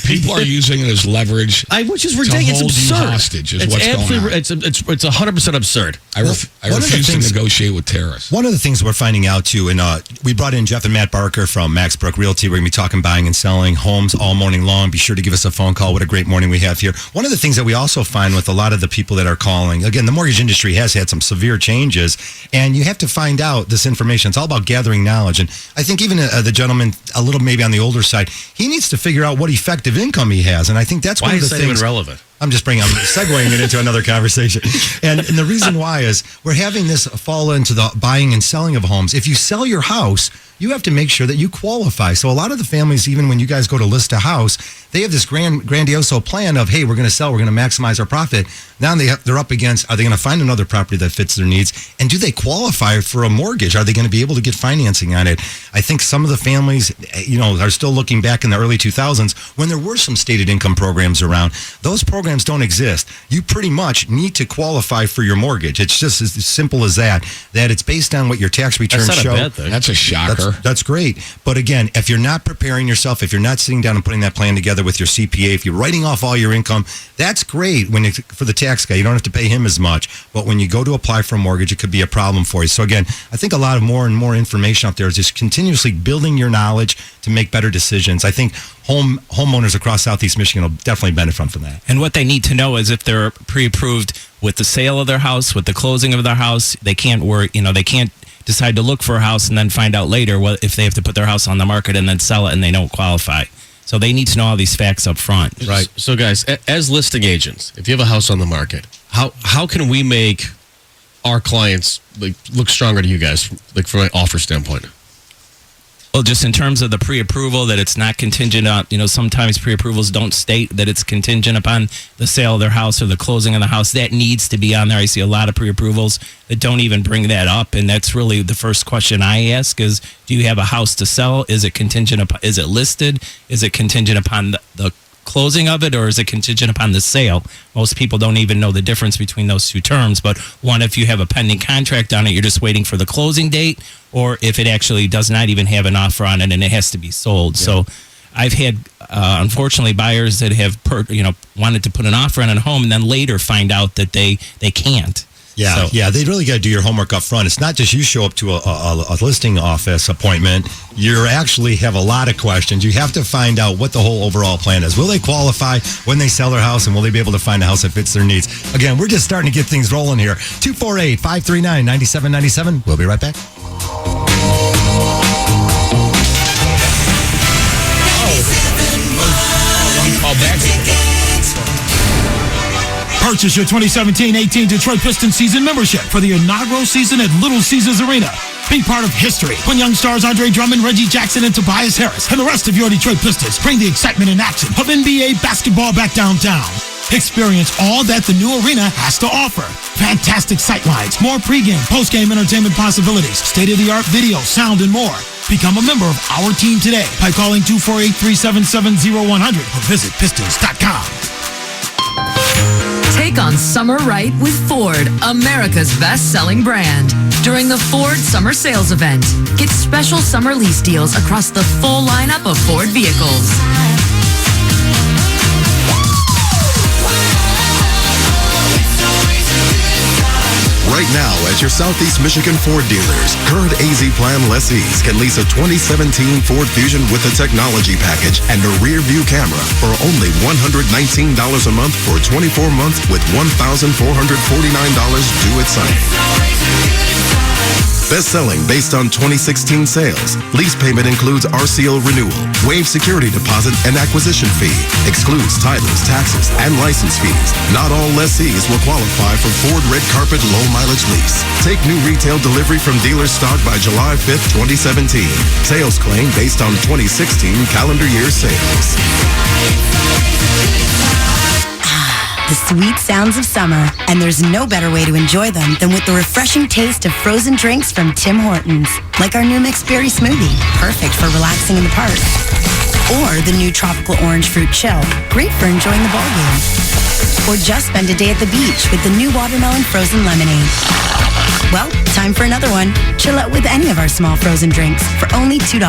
Speaker 3: People are using it as leverage.
Speaker 4: Which is ridiculous. It's absurd.
Speaker 3: Hostage is what's going on.
Speaker 4: It's 100% absurd.
Speaker 3: I refuse to negotiate with terrorists.
Speaker 2: One of the things we're finding out too, and we brought in Jeff and Matt Barker from Max Brook Realty. We're going to be talking buying and selling homes all morning long. Be sure to give us a phone call. What a great morning we have here. One of the things that we also find with a lot of the people that are calling, again, the mortgage industry has had some severe changes, and you have to find out this information. It's all about gathering knowledge. And I think even the gentleman, a little maybe on the older side, he needs to figure out what effective income he has. And I think that's one of the things.
Speaker 4: Why is that even relevant?
Speaker 2: I'm segueing it into another conversation. And the reason why is we're having this fall into the buying and selling of homes. If you sell your house, you have to make sure that you qualify. So a lot of the families, even when you guys go to list a house, they have this grandioso plan of, hey, we're going to sell, we're going to maximize our profit. Now they're up against, are they going to find another property that fits their needs? And do they qualify for a mortgage? Are they going to be able to get financing on it? I think some of the families, are still looking back in the early 2000s when there were some stated income programs around. Those programs don't exist. You pretty much need to qualify for your mortgage. It's just as simple as that it's based on what your tax returns show.
Speaker 4: That's not a bad thing.
Speaker 3: That's a shocker.
Speaker 2: That's great. But again, if you're not preparing yourself, if you're not sitting down and putting that plan together with your CPA, if you're writing off all your income, that's great for the tax guy. You don't have to pay him as much. But when you go to apply for a mortgage, it could be a problem for you. So again, I think a lot of more and more information out there is just continuously building your knowledge to make better decisions. I think homeowners across Southeast Michigan will definitely benefit from that.
Speaker 5: And what they need to know is if they're pre-approved with the sale of their house, with the closing of their house, they can't they can't decide to look for a house and then find out later if they have to put their house on the market and then sell it and they don't qualify. So they need to know all these facts up front.
Speaker 4: Right. So guys, as listing agents, if you have a house on the market, how can we make our clients look stronger to you guys, like from an offer standpoint?
Speaker 5: Well, just in terms of the pre-approval, that it's not contingent on, sometimes pre-approvals don't state that it's contingent upon the sale of their house or the closing of the house. That needs to be on there. I see a lot of pre-approvals that don't even bring that up, and that's really the first question I ask is, do you have a house to sell? Is it contingent upon, is it listed? Is it contingent upon the closing of it, or is it contingent upon the sale? Most people don't even know the difference between those two terms. But one, if you have a pending contract on it, you're just waiting for the closing date, or if it actually does not even have an offer on it and it has to be sold. Yeah. So I've had, unfortunately, buyers that have wanted to put an offer on a home and then later find out that they can't.
Speaker 2: Yeah, yeah, they really got to do your homework up front. It's not just you show up to a listing office appointment. You actually have a lot of questions. You have to find out what the whole overall plan is. Will they qualify when they sell their house, and will they be able to find a house that fits their needs? Again, we're just starting to get things rolling here. 248-539-9797. We'll be right back.
Speaker 6: Purchase your 2017-18 Detroit Pistons season membership for the inaugural season at Little Caesars Arena. Be part of history when young stars Andre Drummond, Reggie Jackson, and Tobias Harris and the rest of your Detroit Pistons bring the excitement and action of NBA basketball back downtown. Experience all that the new arena has to offer. Fantastic sightlines, more pregame, postgame entertainment possibilities, state-of-the-art video, sound, and more. Become a member of our team today by calling 248-377-0100 or visit Pistons.com.
Speaker 7: Take on summer right with Ford, America's best-selling brand. During the Ford Summer Sales Event, get special summer lease deals across the full lineup of Ford vehicles.
Speaker 8: Right now at your Southeast Michigan Ford dealers, current AZ Plan lessees can lease a 2017 Ford Fusion with a technology package and a rear view camera for only $119 a month for 24 months with $1,449 due at signing. Best-selling based on 2016 sales. Lease payment includes RCO renewal, waived security deposit and acquisition fee, excludes titles, taxes, and license fees. Not all lessees will qualify for Ford Red Carpet Low Mileage Lease. Take new retail delivery from dealer stock by July 5th, 2017. Sales claim based on 2016 calendar year sales.
Speaker 24: The sweet sounds of summer, and there's no better way to enjoy them than with the refreshing taste of frozen drinks from Tim Hortons, like our new mixed berry smoothie, perfect for relaxing in the park. Or the new tropical orange fruit chill, great for enjoying the ball game. Or just spend a day at the beach with the new watermelon frozen lemonade. Well, time for another one. Chill out with any of our small frozen drinks for only $2.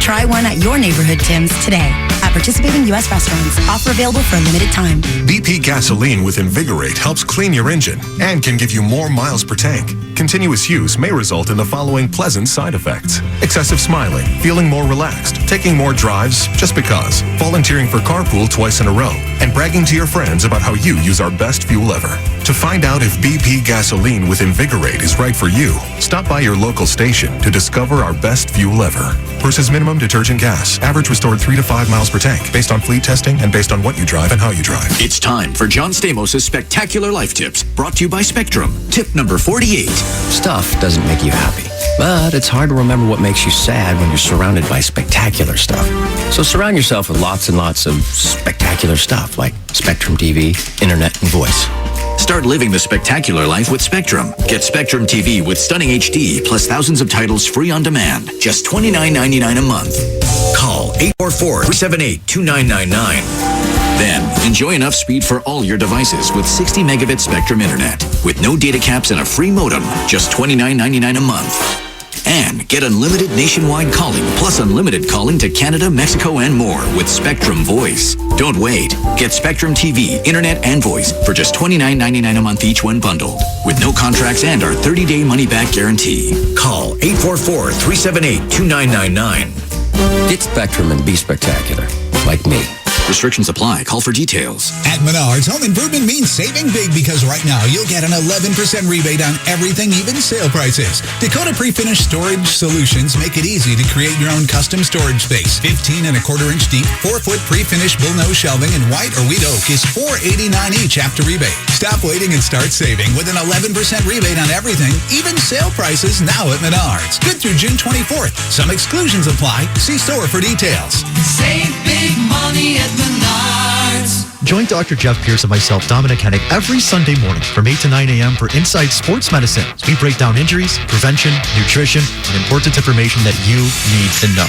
Speaker 24: Try one at your neighborhood Tim's today. At participating U.S. restaurants. Offer available for a limited time.
Speaker 25: BP gasoline with Invigorate helps clean your engine and can give you more miles per tank. Continuous use may result in the following pleasant side effects: excessive smiling, feeling more relaxed, taking more drives just because, volunteering for carpool twice in a row, and bragging to your friends about how you use our best fuel ever. To find out if BP gasoline with Invigorate is right for you, stop by your local station to discover our best fuel ever. Versus minimum detergent gas. Average restored 3 to 5 miles per tank, based on fleet testing and based on what you drive and how you drive.
Speaker 26: It's time for John Stamos' Spectacular Life Tips, brought to you by Spectrum. Tip number 48.
Speaker 27: Stuff doesn't make you happy, but it's hard to remember what makes you sad when you're surrounded by spectacular stuff. So surround yourself with lots and lots of spectacular stuff like Spectrum TV, internet, and voice.
Speaker 26: Start living the spectacular life with Spectrum. Get Spectrum TV with stunning HD plus thousands of titles free on demand. Just $29.99 a month. Call 844-378-2999. Then, enjoy enough speed for all your devices with 60 megabit Spectrum Internet. With no data caps and a free modem. Just $29.99 a month. And get unlimited nationwide calling, plus unlimited calling to Canada, Mexico, and more with Spectrum Voice. Don't wait. Get Spectrum TV, Internet, and Voice for just $29.99 a month each when bundled. With no contracts and our 30-day money-back guarantee. Call 844-378-2999.
Speaker 27: Get Spectrum and be spectacular, like me.
Speaker 26: Restrictions apply. Call for details.
Speaker 9: At Menards, home improvement means saving big because right now you'll get an 11% rebate on everything, even sale prices. Dakota Pre-Finished Storage Solutions make it easy to create your own custom storage space. 15 1/4 inch deep, 4-foot pre-finished bullnose shelving in white or wheat oak is $4.89 each after rebate. Stop waiting and start saving with an 11% rebate on everything, even sale prices now at Menards. Good through June 24th. Some exclusions apply. See store for details.
Speaker 17: Save big money at Menards.
Speaker 10: Join Dr. Jeff Pierce and myself, Dominic Hennig, every Sunday morning from 8 to 9 a.m. for Inside Sports Medicine. We break down injuries, prevention, nutrition, and important information that you need to know.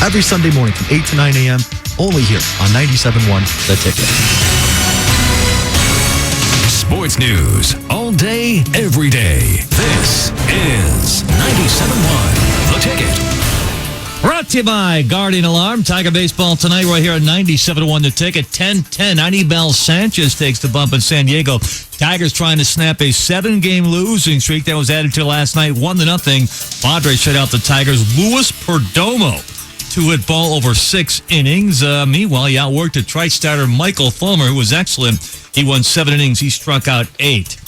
Speaker 10: Every Sunday morning from 8 to 9 a.m., only here on 97.1 The Ticket.
Speaker 1: Sports news all day, every day. This is 97.1 The Ticket.
Speaker 11: Brought to you by Guardian Alarm. Tiger baseball tonight right here at 97-1 The Ticket. 10-10. Anibal Sanchez takes the bump in San Diego. Tigers trying to snap a 7-game losing streak that was added to last night. 1-0. Padres shut out the Tigers. Luis Perdomo, 2-hit ball over 6 innings. Meanwhile, he outworked the Tri-starter Michael Fulmer, who was excellent. He won 7 innings. He struck out 8.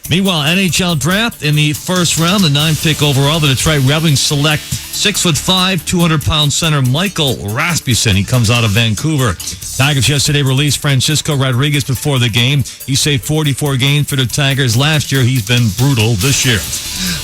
Speaker 11: Meanwhile, NHL draft in the first round, the 9th pick overall, the Detroit Red Wings select 6'5", 200-pound center Michael Rasmussen. He comes out of Vancouver. Tigers yesterday released Francisco Rodriguez before the game. He saved 44 games for the Tigers last year. He's been brutal this year.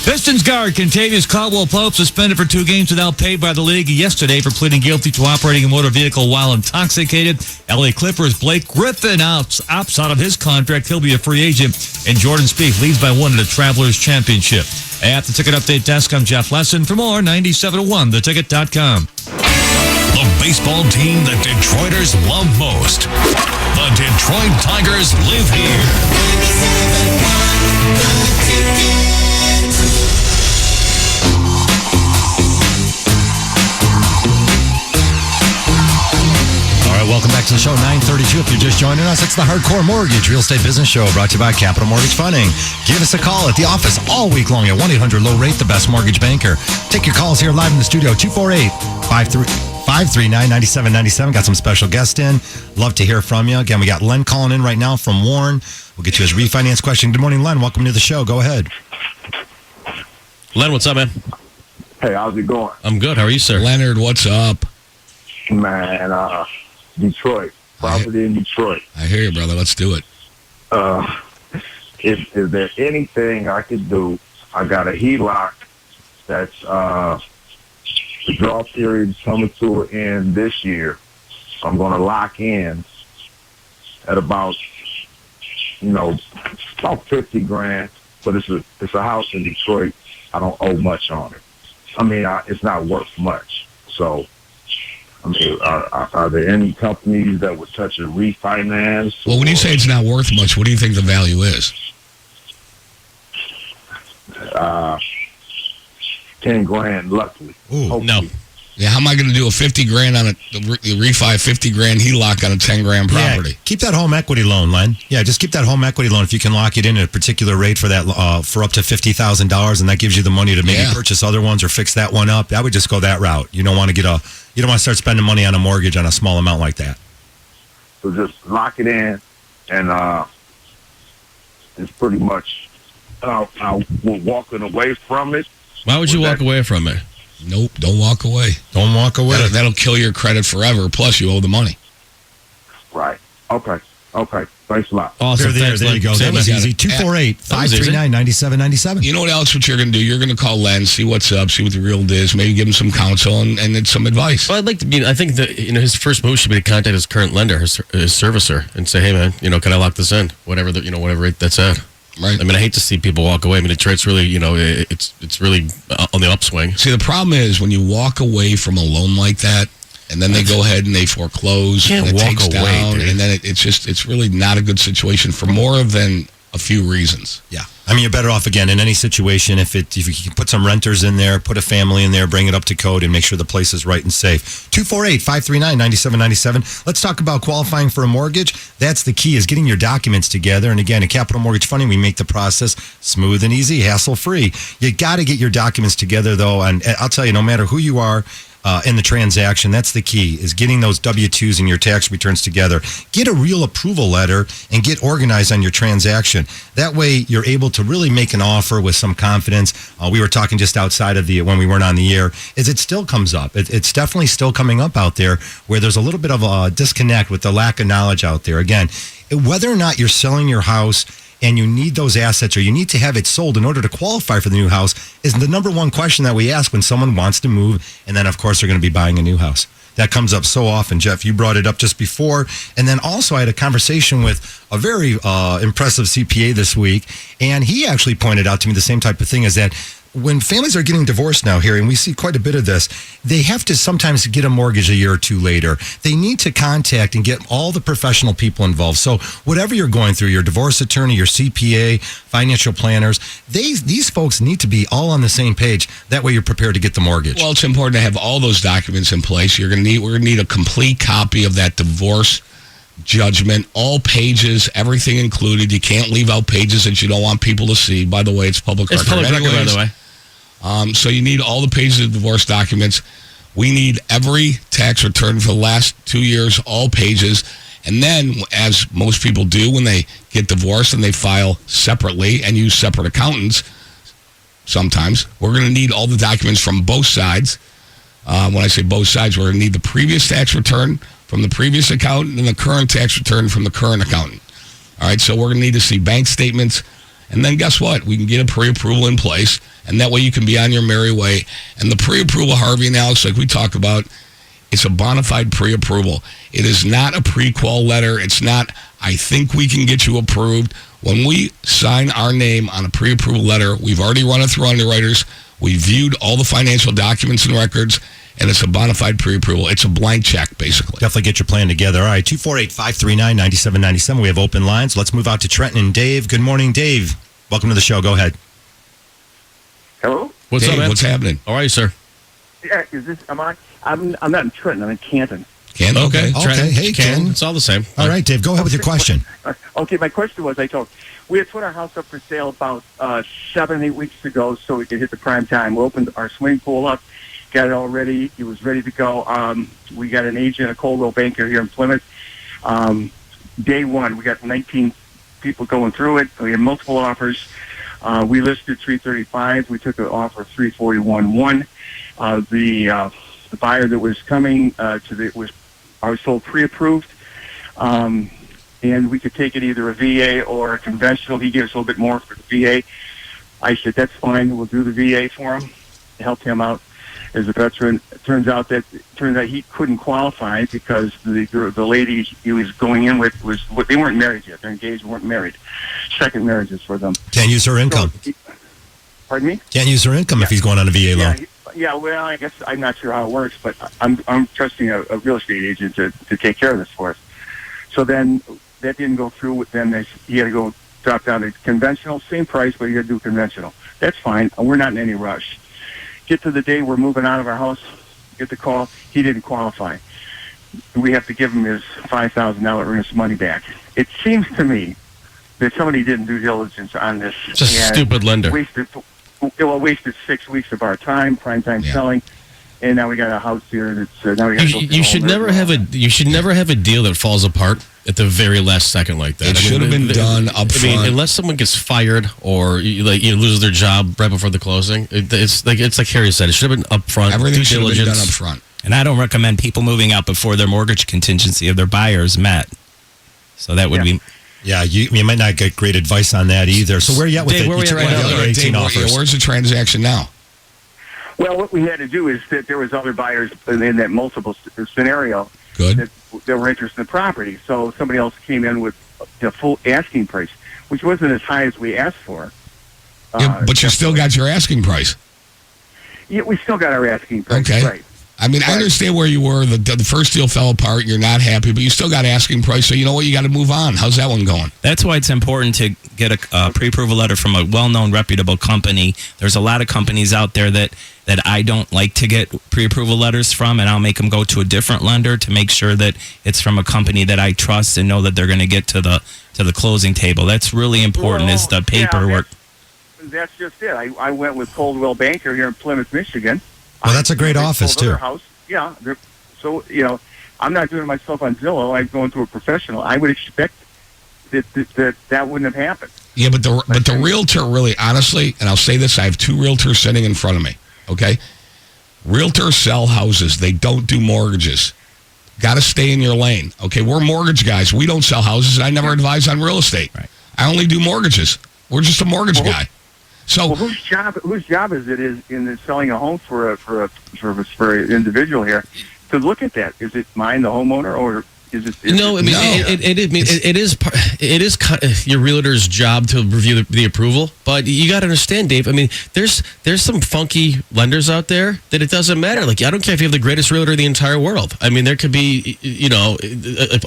Speaker 11: Pistons guard Kentavious Caldwell-Pope suspended for 2 games without pay by the league yesterday for pleading guilty to operating a motor vehicle while intoxicated. LA Clippers Blake Griffin opts out of his contract. He'll be a free agent. And Jordan Spieth leads by 1 at the Travelers Championship. At the Ticket Update Desk, I'm Jeff Lesson. For more, 9701theticket.com.
Speaker 1: The baseball team that Detroiters love most. The Detroit Tigers live here. 97.1 The Ticket.
Speaker 2: Welcome back to the show, 9:32. If you're just joining us, it's the Hardcore Mortgage Real Estate Business Show brought to you by Capital Mortgage Funding. Give us a call at the office all week long at 1-800-LOW-RATE, the best mortgage banker. Take your calls here live in the studio, 248-539-9797. Got some special guests in. Love to hear from you. Again, we got Len calling in right now from Warren. We'll get you his refinance question. Good morning, Len. Welcome to the show. Go ahead.
Speaker 4: Len, what's up, man?
Speaker 12: Hey, how's it going?
Speaker 4: I'm good. How are you, sir?
Speaker 3: Leonard, what's up?
Speaker 12: Man, Detroit. Property in Detroit.
Speaker 3: I hear you, brother. Let's do it.
Speaker 12: Is there anything I could do? I got a HELOC that's the draw period is coming to an end this year. So I'm going to lock in at about $50 grand. But it's a house in Detroit. I don't owe much on it. I mean, it's not worth much. So. I mean, are there any companies that would touch a refinance?
Speaker 3: Well, when you say it's not worth much, what do you think the value is?
Speaker 12: 10 grand, luckily.
Speaker 3: Ooh, no. Yeah, how am I going to do a 50 grand on a refi, 50 grand HELOC on a 10 grand property?
Speaker 2: Yeah, keep that home equity loan, Len. Yeah, just keep that home equity loan if you can lock it in at a particular rate for that for up to $50,000, and that gives you the money to maybe purchase other ones or fix that one up. I would just go that route. You don't want to start spending money on a mortgage on a small amount like that.
Speaker 12: So just lock it in, and it's pretty much we're walking away from it.
Speaker 4: Why would you walk away from it?
Speaker 3: Nope, don't walk away.
Speaker 2: Don't walk away.
Speaker 3: That'll kill your credit forever, plus you owe the money.
Speaker 12: Right. Okay. Thanks a lot.
Speaker 2: Awesome. There you go. That was easy. 248-539-9797.
Speaker 3: You know what else what you're going to do? You're going to call Len, see what's up, see what the real is, maybe give him some counsel and some advice.
Speaker 4: Well, I think that his first move should be to contact his current lender, his servicer, and say, hey man, can I lock this in? Whatever rate that's at. Right. I mean, I hate to see people walk away. I mean, Detroit's really, it's really on the upswing.
Speaker 3: See, the problem is when you walk away from a loan like that, and then they go ahead and they foreclose, and it takes down, and then it's really not a good situation for more than a few reasons.
Speaker 2: Yeah. I mean, you're better off, again, in any situation, if you can put some renters in there, put a family in there, bring it up to code, and make sure the place is right and safe. 248-539-9797. Let's talk about qualifying for a mortgage. That's the key, is getting your documents together. And again, at Capital Mortgage Funding, we make the process smooth and easy, hassle-free. You got to get your documents together, though, and I'll tell you, no matter who you are, in the transaction. That's the key, is getting those W-2s and your tax returns together. Get a real approval letter and get organized on your transaction. That way you're able to really make an offer with some confidence. We were talking just outside of when we weren't on the air, is it still comes up. It's definitely still coming up out there where there's a little bit of a disconnect with the lack of knowledge out there. Again, whether or not you're selling your house and you need those assets or you need to have it sold in order to qualify for the new house is the number one question that we ask when someone wants to move. And then, of course, they're going to be buying a new house. That comes up so often. Jeff, you brought it up just before. And then also I had a conversation with a very impressive CPA this week. And he actually pointed out to me the same type of thing, is that when families are getting divorced now, Harry, and we see quite a bit of this, they have to sometimes get a mortgage a year or two later. They need to contact and get all the professional people involved. So whatever you're going through, your divorce attorney, your CPA, financial planners, these folks need to be all on the same page. That way you're prepared to get the mortgage.
Speaker 3: Well, it's important to have all those documents in place. We're going to need a complete copy of that divorce judgment, all pages, everything included. You can't leave out pages that you don't want people to see. By the way, it's public record.
Speaker 4: It's public record, by the way.
Speaker 3: So you need all the pages of divorce documents. We need every tax return for the last 2 years, all pages. And then, as most people do when they get divorced and they file separately and use separate accountants, sometimes, we're going to need all the documents from both sides. When I say both sides, we're going to need the previous tax return from the previous accountant and the current tax return from the current accountant. All right, so we're going to need to see bank statements. And then guess what? We can get a pre-approval in place, and that way you can be on your merry way. And the pre-approval, Harvey and Alex, like we talk about, it's a bona fide pre-approval. It is not a pre-qual letter. It's not, I think we can get you approved. When we sign our name on a pre-approval letter, we've already run it through underwriters. We viewed all the financial documents and records, and it's a bona fide pre-approval. It's a blank check, basically.
Speaker 2: Definitely get your plan together. All right, 248-539-9797. We have open lines. Let's move out to Trenton and Dave. Good morning, Dave. Welcome to the show. Go ahead.
Speaker 13: Hello?
Speaker 3: What's
Speaker 13: Dave,
Speaker 3: up, man? What's happening?
Speaker 4: How are you, sir?
Speaker 13: Yeah, I'm not in Trenton. I'm in Canton.
Speaker 3: Canton?
Speaker 2: Okay.
Speaker 4: Trenton,
Speaker 2: Hey, Ken.
Speaker 4: It's all the same.
Speaker 2: All right, Dave, go ahead with your question.
Speaker 13: Okay, my question was, we had put our house up for sale about 7-8 weeks ago so we could hit the prime time. We opened our swimming pool up, got it all ready. It was ready to go. We got an agent, a Coldwell banker here in Plymouth. Day one, we got 19 people going through it. We had multiple offers. We listed $335. We took an offer of $341.1. The buyer that was coming was sold pre-approved, and we could take it either a VA or a conventional. He gave us a little bit more for the VA. I said, that's fine. We'll do the VA for him, help him out as a veteran. It turns out he couldn't qualify because the lady he was going in with they weren't married yet. They're engaged, weren't married. Second marriages for them.
Speaker 2: Can't use her income.
Speaker 13: Pardon me?
Speaker 2: Can't use her income if he's going on a VA loan.
Speaker 13: Yeah, well, I guess I'm not sure how it works, but I'm trusting a real estate agent to take care of this for us. So then that didn't go through with them. He had to go drop down to conventional, same price, but he had to do conventional. That's fine. We're not in any rush. Get to the day we're moving out of our house, get the call, he didn't qualify. We have to give him his $5,000 earnest money back. It seems to me that somebody didn't do diligence on this.
Speaker 4: It's a stupid lender.
Speaker 13: Wasted 6 weeks of our time, prime time selling, and now we got a house here that's now we got
Speaker 4: You should never have a deal that falls apart at the very last second like that.
Speaker 3: It should have been done up front.
Speaker 4: Unless someone gets fired or loses their job right before the closing, it's like Harry said, it should have been up front.
Speaker 3: Everything should have been done up front.
Speaker 5: And I don't recommend people moving out before their mortgage contingency of their buyers met. So that would be.
Speaker 2: Yeah, you might not get great advice on that either. So where are you at with it?
Speaker 3: Where's the transaction now?
Speaker 13: Well, what we had to do is that there was other buyers in that multiple scenario that were interested in the property. So somebody else came in with the full asking price, which wasn't as high as we asked for.
Speaker 3: But you still got your asking price.
Speaker 13: Yeah, we still got our asking price.
Speaker 3: Okay.
Speaker 13: Right.
Speaker 3: I mean, I understand where you were. The first deal fell apart. You're not happy, but you still got asking price. So you know what? You got to move on. How's that one going?
Speaker 5: That's why it's important to get a pre-approval letter from a well-known, reputable company. There's a lot of companies out there that I don't like to get pre-approval letters from, and I'll make them go to a different lender to make sure that it's from a company that I trust and know that they're going to get to the closing table. That's really important. Is the paperwork.
Speaker 13: Yeah, that's just it. I went with Coldwell Banker here in Plymouth, Michigan.
Speaker 2: Well, that's a great office, too.
Speaker 13: Yeah. So, you know, I'm not doing it myself on Zillow. I'm going to a professional. I would expect that wouldn't have happened.
Speaker 3: Yeah, but the realtor really, honestly, and I'll say this, I have 2 realtors sitting in front of me, okay? Realtors sell houses. They don't do mortgages. Got to stay in your lane, okay? We're mortgage guys. We don't sell houses, and I never advise on real estate. Right. I only do mortgages. We're just a mortgage guy. So,
Speaker 13: whose job is it in selling a home for an individual here to look at that? Is it mine, the homeowner, or is it?
Speaker 4: It is your realtor's job to review the approval. But you got to understand, Dave. I mean, there's some funky lenders out there that it doesn't matter. Like, I don't care if you have the greatest realtor in the entire world. I mean, there could be, you know,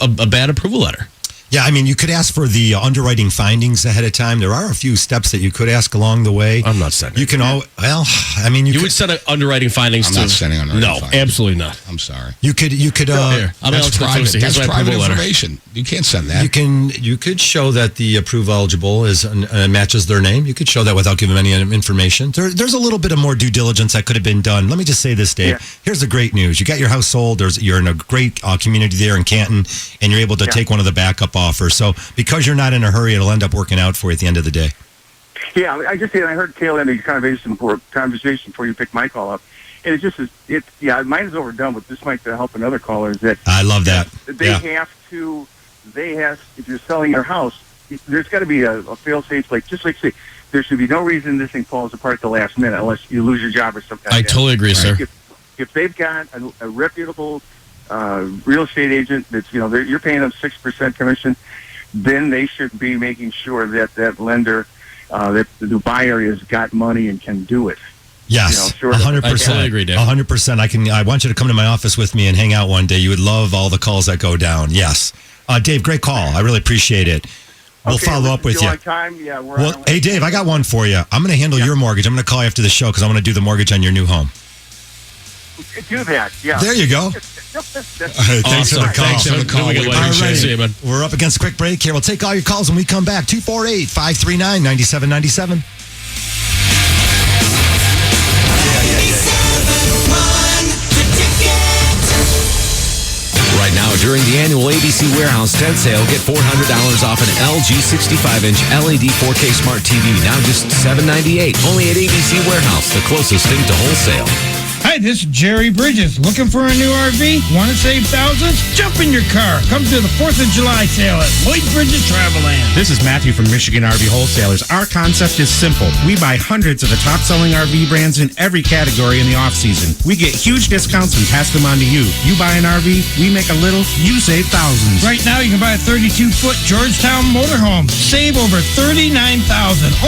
Speaker 4: a bad approval letter.
Speaker 2: Yeah, I mean, you could ask for the underwriting findings ahead of time. There are a few steps that you could ask along the way.
Speaker 4: I'm not sending.
Speaker 2: You can you
Speaker 4: would send underwriting findings.
Speaker 3: I'm not sending underwriting findings.
Speaker 4: No, absolutely not.
Speaker 3: I'm sorry.
Speaker 2: You could.
Speaker 3: That's private. That's private information. You can't send that.
Speaker 2: You could show that the approval eligible is matches their name. You could show that without giving them any information. There's a little bit of more due diligence that could have been done. Let me just say this, Dave. Yeah. Here's the great news. You got your house sold. You're in a great community there in Canton, and you're able to take one of the backup offers. So because you're not in a hurry, it'll end up working out for you at the end of the day.
Speaker 13: Yeah, I heard tail end of your conversation before you picked my call up. And mine is overdone, but this might help another caller. Is that
Speaker 2: I love that.
Speaker 13: If you're selling your house, there's got to be a fail-safe, say, there should be no reason this thing falls apart at the last minute unless you lose your job or something.
Speaker 4: I totally agree, sir.
Speaker 13: If they've got a reputable real estate agent that's, you're paying them 6% commission, then they should be making sure that lender, that the buyer has got money and can do it.
Speaker 2: Yes,
Speaker 4: 100%. I totally agree, Dave.
Speaker 2: 100%. I want you to come to my office with me and hang out one day. You would love all the calls that go down. Yes. Dave, great call. I really appreciate it. We'll follow up with you. Hey, Dave, I got one for you. I'm going to handle your mortgage. I'm going to call you after the show because I want to do the mortgage on your new home.
Speaker 13: Do that, yeah.
Speaker 2: There you go. Thanks for the call.
Speaker 3: Thanks for the call.
Speaker 2: We're up against a quick break here. We'll take all your calls when we come back. 248-539-9797.
Speaker 1: Right now, during the annual ABC Warehouse tent sale, get $400 off an LG 65-inch LED 4K Smart TV. Now just $798. Only at ABC Warehouse, the closest thing to wholesale.
Speaker 14: Hi, this is Jerry Bridges. Looking for a new RV? Want to save thousands? Jump in your car. Come to the 4th of July sale at Lloyd Bridges Travelland.
Speaker 15: This is Matthew from Michigan RV Wholesalers. Our concept is simple. We buy hundreds of the top-selling RV brands in every category in the off-season. We get huge discounts and pass them on to you. You buy an RV, we make a little, you save thousands.
Speaker 14: Right now, you can buy a 32-foot Georgetown motorhome. Save over $39,000.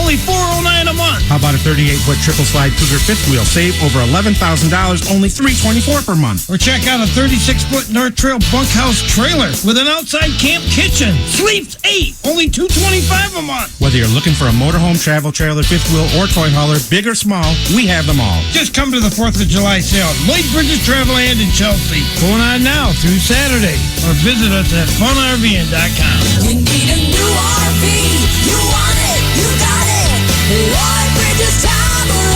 Speaker 14: Only $409 a month.
Speaker 15: How about a 38-foot triple-slide Cougar fifth wheel? Save over $11,000, only $324 per month.
Speaker 14: Or check out a 36-foot North Trail bunkhouse trailer with an outside camp kitchen. Sleeps 8, only $225 a month.
Speaker 15: Whether you're looking for a motorhome, travel trailer, fifth wheel, or toy hauler, big or small, we have them all.
Speaker 14: Just come to the 4th of July sale at Lloyd Bridges Travelland in Chelsea. Going on now through Saturday. Or visit us at funrvn.com.
Speaker 17: You need a new RV. You want it. You got it. Lloyd Bridges Travelland.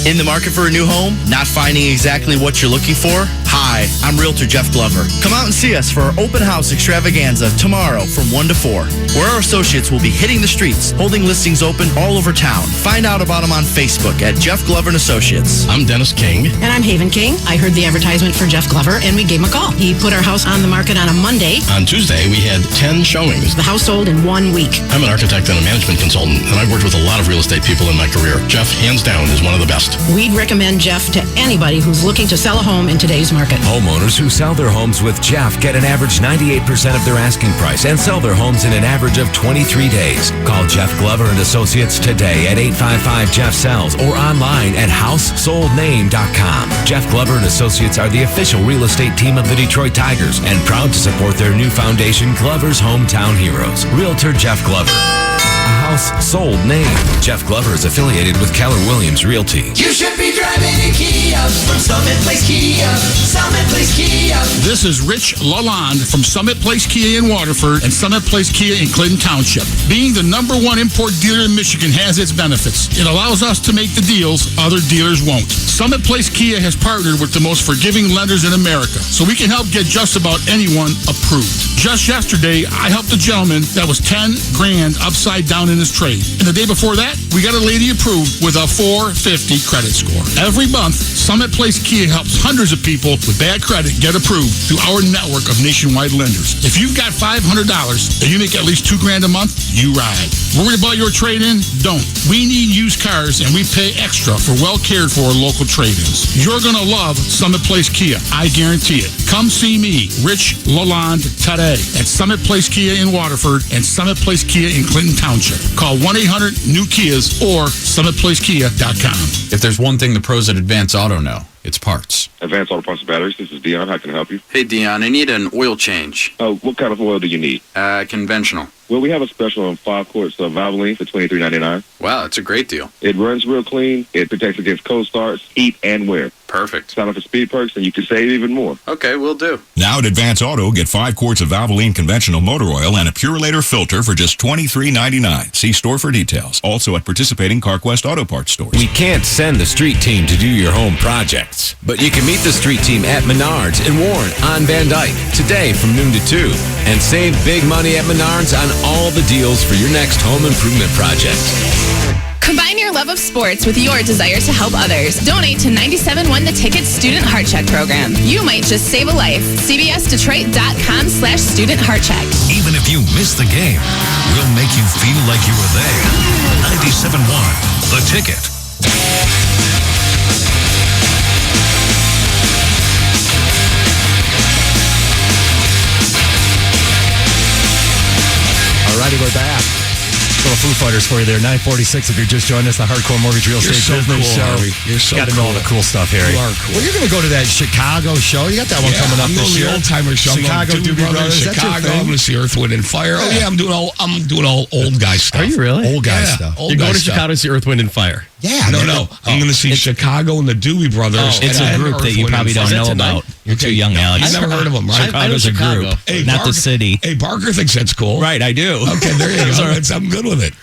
Speaker 16: In the market for a new home? Not finding exactly what you're looking for? Hi, I'm Realtor Jeff Glover. Come out and see us for our open house extravaganza tomorrow from 1 to 4, where our associates will be hitting the streets, holding listings open all over town. Find out about them on Facebook at Jeff Glover & Associates.
Speaker 18: I'm Dennis King.
Speaker 19: And I'm Haven King. I heard the advertisement for Jeff Glover, and we gave him a call. He put our house on the market on a Monday.
Speaker 18: On Tuesday, we had 10 showings.
Speaker 19: The house sold in 1 week.
Speaker 18: I'm an architect and a management consultant, and I've worked with a lot of real estate people in my career. Jeff, hands down, is one of the best.
Speaker 19: We'd recommend Jeff to anybody who's looking to sell a home in today's market.
Speaker 1: Homeowners who sell their homes with Jeff get an average 98% of their asking price and sell their homes in an average of 23 days. Call Jeff Glover and Associates today at 855-JEFF-SELLS or online at housesoldname.com. Jeff Glover and Associates are the official real estate team of the Detroit Tigers and proud to support their new foundation, Glover's Hometown Heroes. Realtor Jeff Glover. A house sold name. Jeff Glover is affiliated with Keller Williams Realty.
Speaker 17: You should be driving a Kia from Summit Place Kia. Summit Place Kia.
Speaker 6: This is Rich Lalonde from Summit Place Kia in Waterford and Summit Place Kia in Clinton Township. Being the #1 import dealer in Michigan has its benefits. It allows us to make the deals other dealers won't.
Speaker 7: Summit Place Kia has partnered with the most forgiving lenders in America, so we can help get just about anyone approved. Just yesterday, I helped a gentleman that was $10,000 upside down in his trade. And the day before that, we got a lady approved with a 450 credit score. Every month, Summit Place Kia helps hundreds of people with bad credit get approved through our network of nationwide lenders. If you've got $500 and you make at least $2,000 a month, you ride. Worried about your trade-in? Don't. We need used cars, and we pay extra for well-cared-for local trade-ins. You're going to love Summit Place Kia. I guarantee it. Come see me, Rich Lalonde, today at Summit Place Kia in Waterford and Summit Place Kia in Clinton Township. Call 1-800-NEW-KIAs or summitplacekia.com.
Speaker 8: If there's one thing the pros at Advance Auto know, it's parts.
Speaker 20: Advance Auto Parts and Batteries, this is Dion. How can I help you?
Speaker 8: Hey, Dion, I need an oil change.
Speaker 20: Oh, what kind of oil do you need?
Speaker 8: Conventional.
Speaker 20: Well, we have a special on 5 quarts of Valvoline for $23.99.
Speaker 8: Wow, that's a great deal.
Speaker 20: It runs real clean. It protects against cold starts, heat, and wear.
Speaker 8: Perfect.
Speaker 20: Sign up for Speed Perks, and you can save even more.
Speaker 8: Okay, we'll do.
Speaker 21: Now at Advance Auto, get 5 quarts of Valvoline conventional motor oil and a Purelator filter for just $23.99. See store for details. Also at participating CarQuest Auto Parts stores.
Speaker 1: We can't send the street team to do your home projects, but you can meet the street team at Menards in Warren on Van Dyke today from noon to 2 and save big money at Menards on all the deals for your next home improvement project.
Speaker 22: Combine your love of sports with your desire to help others. Donate to 97.1 The Ticket Student Heart Check Program. You might just save a life. CBSDetroit.com/Student Heart Check.
Speaker 1: Even if you miss the game, we'll make you feel like you were there. 97.1 The Ticket.
Speaker 2: Alrighty, we're back. Little Foo Fighters for you there. 946 if you're just joining us, the Hardcore Mortgage Real Estate Business Show.
Speaker 3: Harvey. You're so
Speaker 2: Got to know all the cool stuff, Harry.
Speaker 3: You are cool.
Speaker 2: Well, you're going to go to that Chicago show. You got that one coming up this year.
Speaker 3: I'm doing the old timer show.
Speaker 2: Chicago Doobie Brothers.
Speaker 3: Chicago. I'm going to see Earth, Wind, and Fire. Oh yeah, I'm doing all old guy stuff.
Speaker 4: Are you really?
Speaker 2: Old guy stuff.
Speaker 4: You're going to Chicago to see Earth, Wind, and Fire.
Speaker 2: Yeah.
Speaker 3: No. I'm going to see Chicago and the Doobie Brothers.
Speaker 5: It's a group that you probably don't know about. You're too young, Alex.
Speaker 3: I've never heard of them, right?
Speaker 5: Chicago's a group, not the city.
Speaker 3: Hey, Barker thinks that's cool.
Speaker 5: Right, I do.
Speaker 3: Okay, there you go. I'm good with it.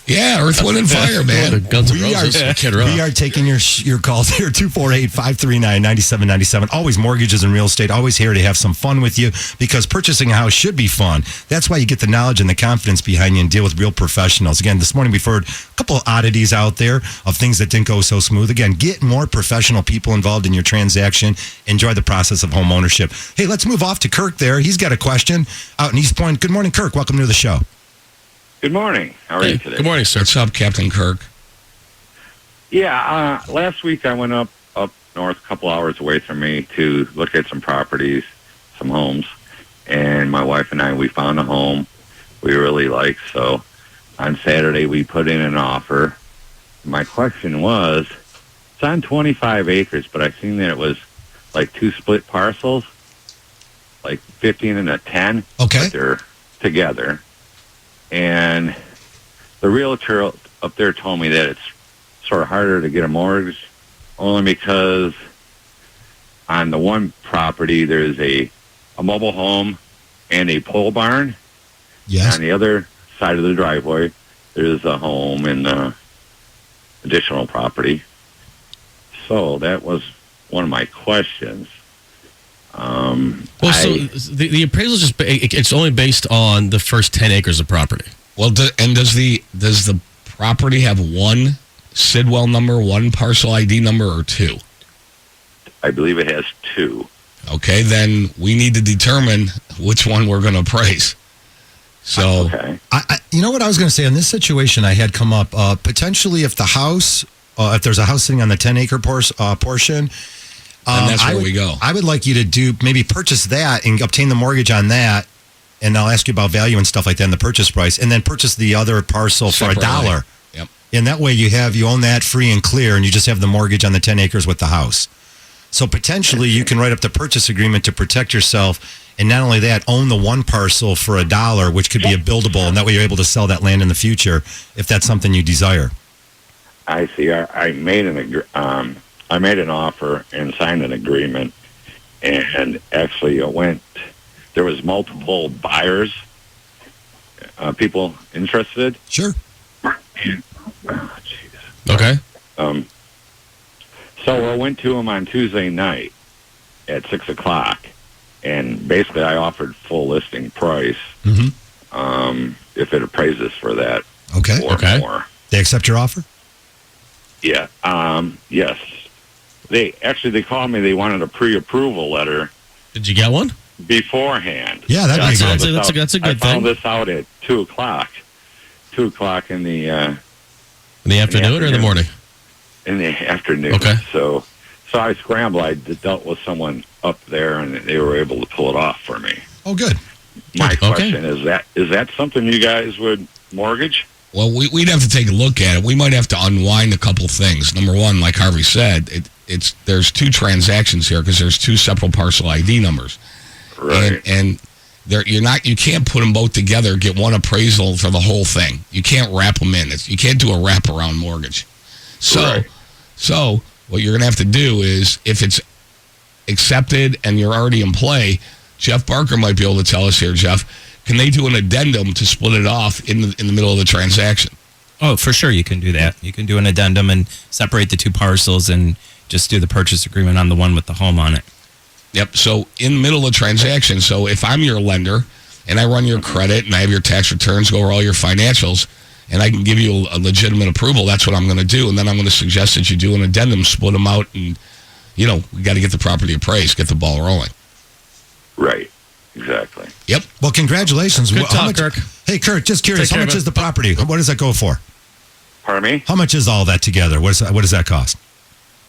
Speaker 3: Yeah, Earth, Wind, and Fire, man.
Speaker 4: Guns N' Roses.
Speaker 2: We are taking your calls here, 248-539-9797. Always mortgages and real estate. Always here to have some fun with you because purchasing a house should be fun. That's why you get the knowledge and the confidence behind you and deal with real professionals. Again, this morning we've heard a couple of oddities out there of things that didn't go so smooth. Again, get more professional people involved in your transaction. Enjoy the process of home ownership. Hey, let's move off to Kirk there. He's got a question out in East Point. Good morning, Kirk. Welcome to the show.
Speaker 23: Good morning. How are you today?
Speaker 3: Good morning, sir. What's up, Captain Kirk?
Speaker 23: Yeah, last week I went up north, a couple hours away from me, to look at some properties, some homes, and my wife and I, we found a home we really liked. So on Saturday we put in an offer. My question was, it's on 25 acres, but I seen that it was like 2 split parcels, like 15 and a 10.
Speaker 2: Okay.
Speaker 23: But they're together. And the realtor up there told me that it's sort of harder to get a mortgage only because on the one property there's a mobile home and a pole barn.
Speaker 2: Yes.
Speaker 23: On the other side of the driveway there's a home and additional property. So that was one of my questions.
Speaker 4: The appraisal is it's only based on the first 10 acres of property.
Speaker 3: Well, does the property have one Sidwell number, one parcel ID number, or 2?
Speaker 23: I believe it has 2.
Speaker 3: Okay, then we need to determine which one we're going to appraise. So,
Speaker 23: okay.
Speaker 2: You know what I was going to say? In this situation I had come up, potentially if the house, if there's a house sitting on the 10-acre portion,
Speaker 3: and that's where we go.
Speaker 2: I would like you to maybe purchase that and obtain the mortgage on that, and I'll ask you about value and stuff like that and the purchase price, and then purchase the other parcel for $1.
Speaker 3: Yep.
Speaker 2: And that way you own that free and clear, and you just have the mortgage on the 10 acres with the house. So potentially you can write up the purchase agreement to protect yourself, and not only that, own the one parcel for $1, which could be a buildable, and that way you're able to sell that land in the future if that's something you desire.
Speaker 23: I see. I made an offer and signed an agreement, and actually there was multiple buyers, people interested.
Speaker 2: Sure.
Speaker 23: And,
Speaker 4: okay.
Speaker 23: So I went to him on Tuesday night at 6 o'clock, and basically I offered full listing price if it appraises for that.
Speaker 2: Okay.
Speaker 23: Or more.
Speaker 2: They accept your offer?
Speaker 23: Yeah. Yes. They called me. They wanted a pre-approval letter.
Speaker 4: Did you get one?
Speaker 23: Beforehand.
Speaker 2: Yeah, that'd be good.
Speaker 4: That's a good thing.
Speaker 23: I found this out at 2 o'clock. 2 o'clock in the
Speaker 4: afternoon or in the morning?
Speaker 23: In the afternoon.
Speaker 4: Okay.
Speaker 23: So I scrambled. I dealt with someone up there, and they were able to pull it off for me.
Speaker 2: Oh, good.
Speaker 23: My question is that something you guys would mortgage?
Speaker 3: Well, we'd have to take a look at it. We might have to unwind a couple things. Number one, like Harvey said, there's two transactions here because there's two separate parcel ID numbers.
Speaker 23: Right.
Speaker 3: And you can't put them both together, get one appraisal for the whole thing. You can't wrap them in. You can't do a wraparound mortgage. So what you're going to have to do is, if it's accepted and you're already in play, Jeff Barker might be able to tell us here, Jeff, can they do an addendum to split it off in the middle of the transaction?
Speaker 5: Oh, for sure you can do that. You can do an addendum and separate the two parcels and just do the purchase agreement on the one with the home on it.
Speaker 3: Yep. So in the middle of the transaction, so if I'm your lender and I run your credit and I have your tax returns, go over all your financials, and I can give you a legitimate approval, that's what I'm going to do. And then I'm going to suggest that you do an addendum, split them out, and, we got to get the property appraised, get the ball rolling.
Speaker 23: Right. Exactly.
Speaker 3: Yep.
Speaker 2: Well, congratulations.
Speaker 4: Good talk, Kirk.
Speaker 2: Hey, Kurt, just curious, how much is the property? What does that go for?
Speaker 23: Pardon me?
Speaker 2: How much is all that together? What does that cost?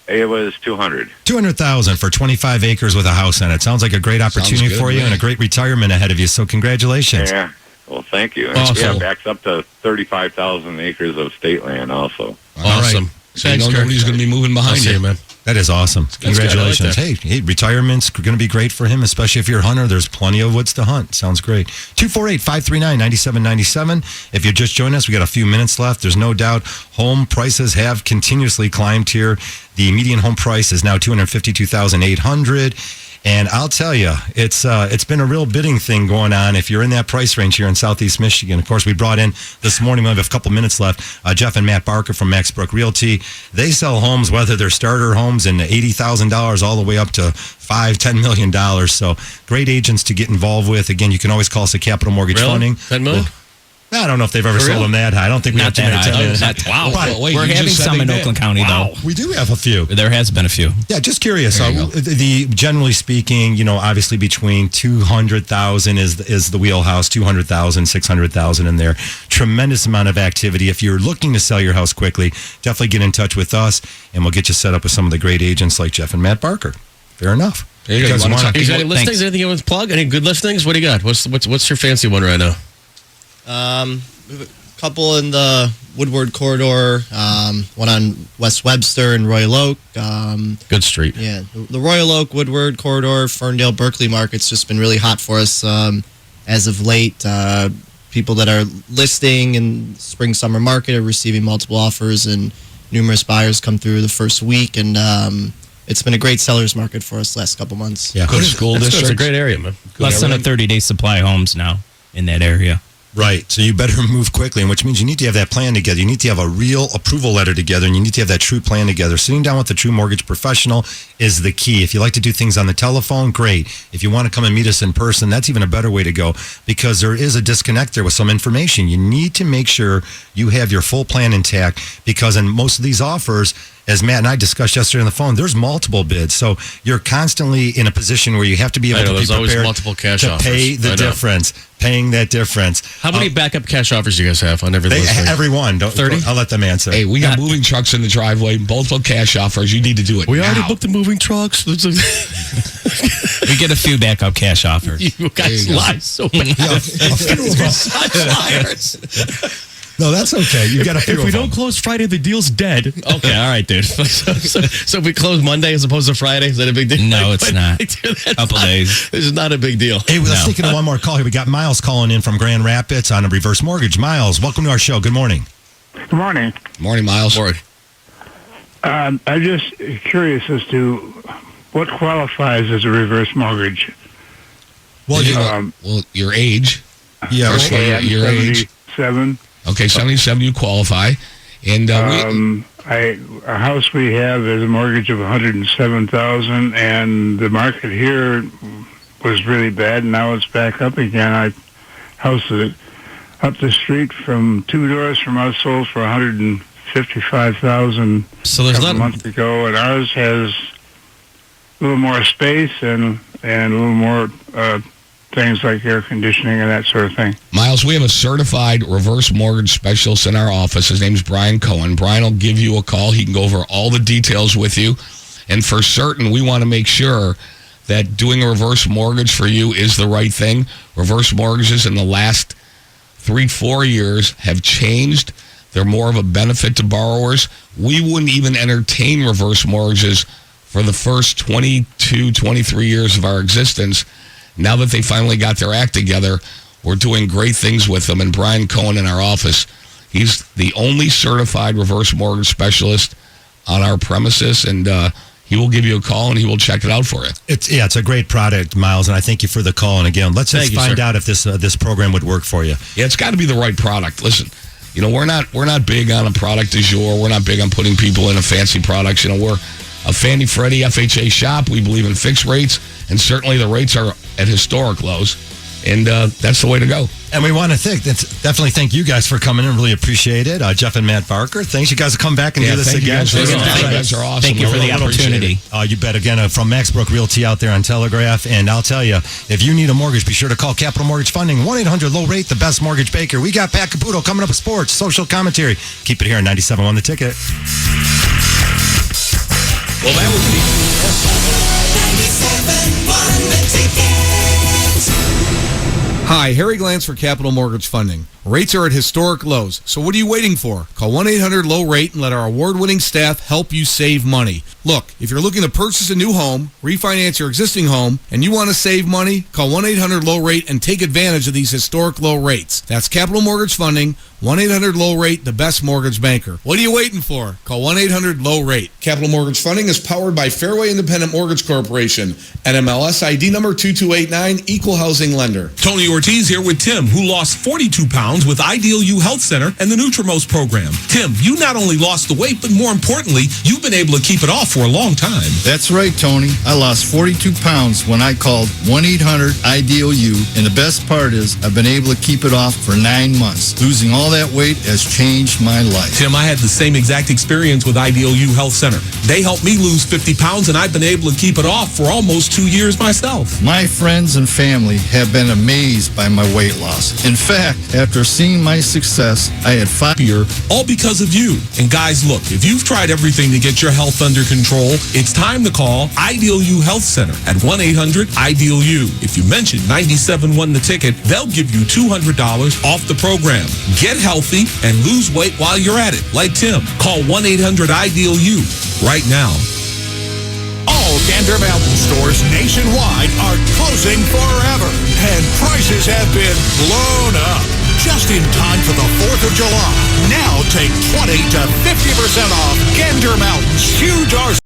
Speaker 23: It was $200,000.
Speaker 2: $200,000 for 25 acres with a house in it. Sounds like a great opportunity for you and a great retirement ahead of you. So congratulations.
Speaker 23: Yeah. Well, thank you.
Speaker 2: Awesome.
Speaker 23: Yeah, backs up to 35,000 acres of state land also.
Speaker 2: Awesome.
Speaker 3: So nobody's going to be moving behind you,
Speaker 2: man. That is awesome. Congratulations.
Speaker 3: Like
Speaker 2: hey, retirement's going to be great for him, especially if you're a hunter. There's plenty of woods to hunt. Sounds great. 248-539-9797. If you're just joining us, we got a few minutes left. There's no doubt home prices have continuously climbed here. The median home price is now $252,800. And I'll tell you, it's been a real bidding thing going on if you're in that price range here in Southeast Michigan. Of course, we brought in this morning, we have a couple minutes left, Jeff and Matt Barker from Max Brook Realty. They sell homes, whether they're starter homes in $80,000 all the way up to $5-10 million. So great agents to get involved with. Again, you can always call us at Capital Mortgage Funding.
Speaker 4: 10 million?
Speaker 2: I don't know if they've ever sold them that high. I don't think we have too many.
Speaker 5: Wow.
Speaker 2: Right.
Speaker 5: We're having some in Oakland County, though.
Speaker 2: We do have a few.
Speaker 5: There has been a few.
Speaker 2: Yeah, just curious. Generally speaking, obviously between 200,000 is the wheelhouse, 200,000, 600,000 in there. Tremendous amount of activity. If you're looking to sell your house quickly, definitely get in touch with us, and we'll get you set up with some of the great agents like Jeff and Matt Barker. Fair enough.
Speaker 4: You guys got any listings? Anything you want to plug? Any good listings? What do you got? What's your fancy one right now?
Speaker 9: We have a couple in the Woodward corridor, one on West Webster and Royal Oak.
Speaker 4: Good street.
Speaker 9: Yeah, the Royal Oak, Woodward corridor, Ferndale, Berkeley market's just been really hot for us as of late. People that are listing in spring, summer market are receiving multiple offers, and numerous buyers come through the first week, and it's been a great seller's market for us the last couple months.
Speaker 3: Yeah, good school district.
Speaker 4: It's a great area, man.
Speaker 5: Less than a 30-day supply of homes now in that area.
Speaker 2: Right. So you better move quickly, which means you need to have that plan together. You need to have a real approval letter together, and you need to have that true plan together. Sitting down with a true mortgage professional is the key. If you like to do things on the telephone, great. If you want to come and meet us in person, that's even a better way to go, because there is a disconnect there with some information. You need to make sure you have your full plan intact, because in most of these offers, as Matt and I discussed yesterday on the phone, there's multiple bids. So you're constantly in a position where you have to be able to be prepared
Speaker 4: multiple cash
Speaker 2: to
Speaker 4: offers.
Speaker 2: pay the difference, paying that difference.
Speaker 4: How many backup cash offers do you guys have on every listing?
Speaker 2: Every one.
Speaker 4: 30?
Speaker 2: I'll let them answer.
Speaker 3: Hey, we got moving trucks in the driveway, multiple cash offers. You need to do it
Speaker 4: We
Speaker 3: now.
Speaker 4: already booked the moving trucks.
Speaker 5: We get a few backup cash offers.
Speaker 4: You guys lie so bad. You're such liars.
Speaker 2: No, that's okay. You got a few.
Speaker 4: If we don't close Friday, the deal's dead. Okay, all right, dude. So if we close Monday as opposed to Friday, is that a big deal?
Speaker 5: No, it's not. Couple days.
Speaker 4: This is not a big deal.
Speaker 2: Hey, let's take one more call here. We got Miles calling in from Grand Rapids on a reverse mortgage. Miles, welcome to our show. Good morning.
Speaker 10: Good morning.
Speaker 3: Morning, Miles.
Speaker 4: Morning.
Speaker 10: I'm just curious as to what qualifies as a reverse mortgage.
Speaker 2: Well,
Speaker 3: your age.
Speaker 2: Yeah,
Speaker 3: okay,
Speaker 10: I'm
Speaker 3: your age.
Speaker 10: 77.
Speaker 3: Okay, 77, you qualify. And
Speaker 10: a house we have is a mortgage of $107,000, and the market here was really bad, and now it's back up again. House is up the street from 2 doors from us sold for $155,000 a month ago, and ours has a little more space and a little more things like air conditioning and that sort of thing.
Speaker 3: Miles, we have a certified reverse mortgage specialist in our office. His name's Brian Cohen. Brian will give you a call. He can go over all the details with you. And for certain, we want to make sure that doing a reverse mortgage for you is the right thing. Reverse mortgages in the last 3-4 years have changed. They're more of a benefit to borrowers. We wouldn't even entertain reverse mortgages for the first 22, 23 years of our existence. Now that they finally got their act together, we're doing great things with them. And Brian Cohen in our office, he's the only certified reverse mortgage specialist on our premises, and he will give you a call and he will check it out for you.
Speaker 2: It's a great product, Miles, and I thank you for the call. And again, let's just find out if this program would work for you.
Speaker 3: Yeah, it's got to be the right product. Listen, we're not big on a product du jour. We're not big on putting people into fancy products. We're a Fannie Freddie FHA shop. We believe in fixed rates, and certainly the rates are at historic lows, and that's the way to go.
Speaker 2: And we want to definitely thank you guys for coming in. Really appreciate it. Jeff and Matt Barker, thanks. You guys will come back and do this again.
Speaker 3: You guys are awesome.
Speaker 5: Thank you for the opportunity.
Speaker 2: You bet. Again, from Max Brook Realty out there on Telegraph. And I'll tell you, if you need a mortgage, be sure to call Capital Mortgage Funding, 1-800-LOW-RATE, the best mortgage banker. We got Pat Caputo coming up with sports, social commentary. Keep it here on 97.1 The Ticket.
Speaker 3: Well, that was the
Speaker 17: 97.1 The Ticket.
Speaker 11: Hi, Harry Glantz for Capital Mortgage Funding. Rates are at historic lows, so what are you waiting for? Call 1-800-LOW-RATE and let our award-winning staff help you save money. Look, if you're looking to purchase a new home, refinance your existing home, and you want to save money, call 1-800-LOW-RATE and take advantage of these historic low rates. That's Capital Mortgage Funding, 1-800-LOW-RATE, the best mortgage banker. What are you waiting for? Call 1-800-LOW-RATE. Capital Mortgage Funding is powered by Fairway Independent Mortgage Corporation, NMLS ID number 2289, Equal Housing Lender.
Speaker 12: Tony Ortiz here with Tim, who lost 42 pounds with Ideal U Health Center and the Nutrimost program. Tim, you not only lost the weight, but more importantly, you've been able to keep it off for a long time.
Speaker 13: That's right, Tony. I lost 42 pounds when I called 1-800-IDEAL-U, and the best part is I've been able to keep it off for 9 months. Losing all that weight has changed my life.
Speaker 12: Tim, I had the same exact experience with Ideal U Health Center. They helped me lose 50 pounds, and I've been able to keep it off for almost 2 years myself.
Speaker 13: My friends and family have been amazed by my weight loss. In fact, after seeing my success, I had 5
Speaker 12: years, all because of you. And guys, look, if you've tried everything to get your health under control, it's time to call Ideal U Health Center at 1-800-IDEAL-U. If you mention 97.1 The Ticket, they'll give you $200 off the program. Get healthy and lose weight while you're at it, like Tim. Call 1-800-IDEAL-U right now.
Speaker 24: All Gander Mountain stores nationwide are closing forever, and prices have been blown up. Just in time for the 4th of July. Now take 20 to 50% off Gander Mountain's huge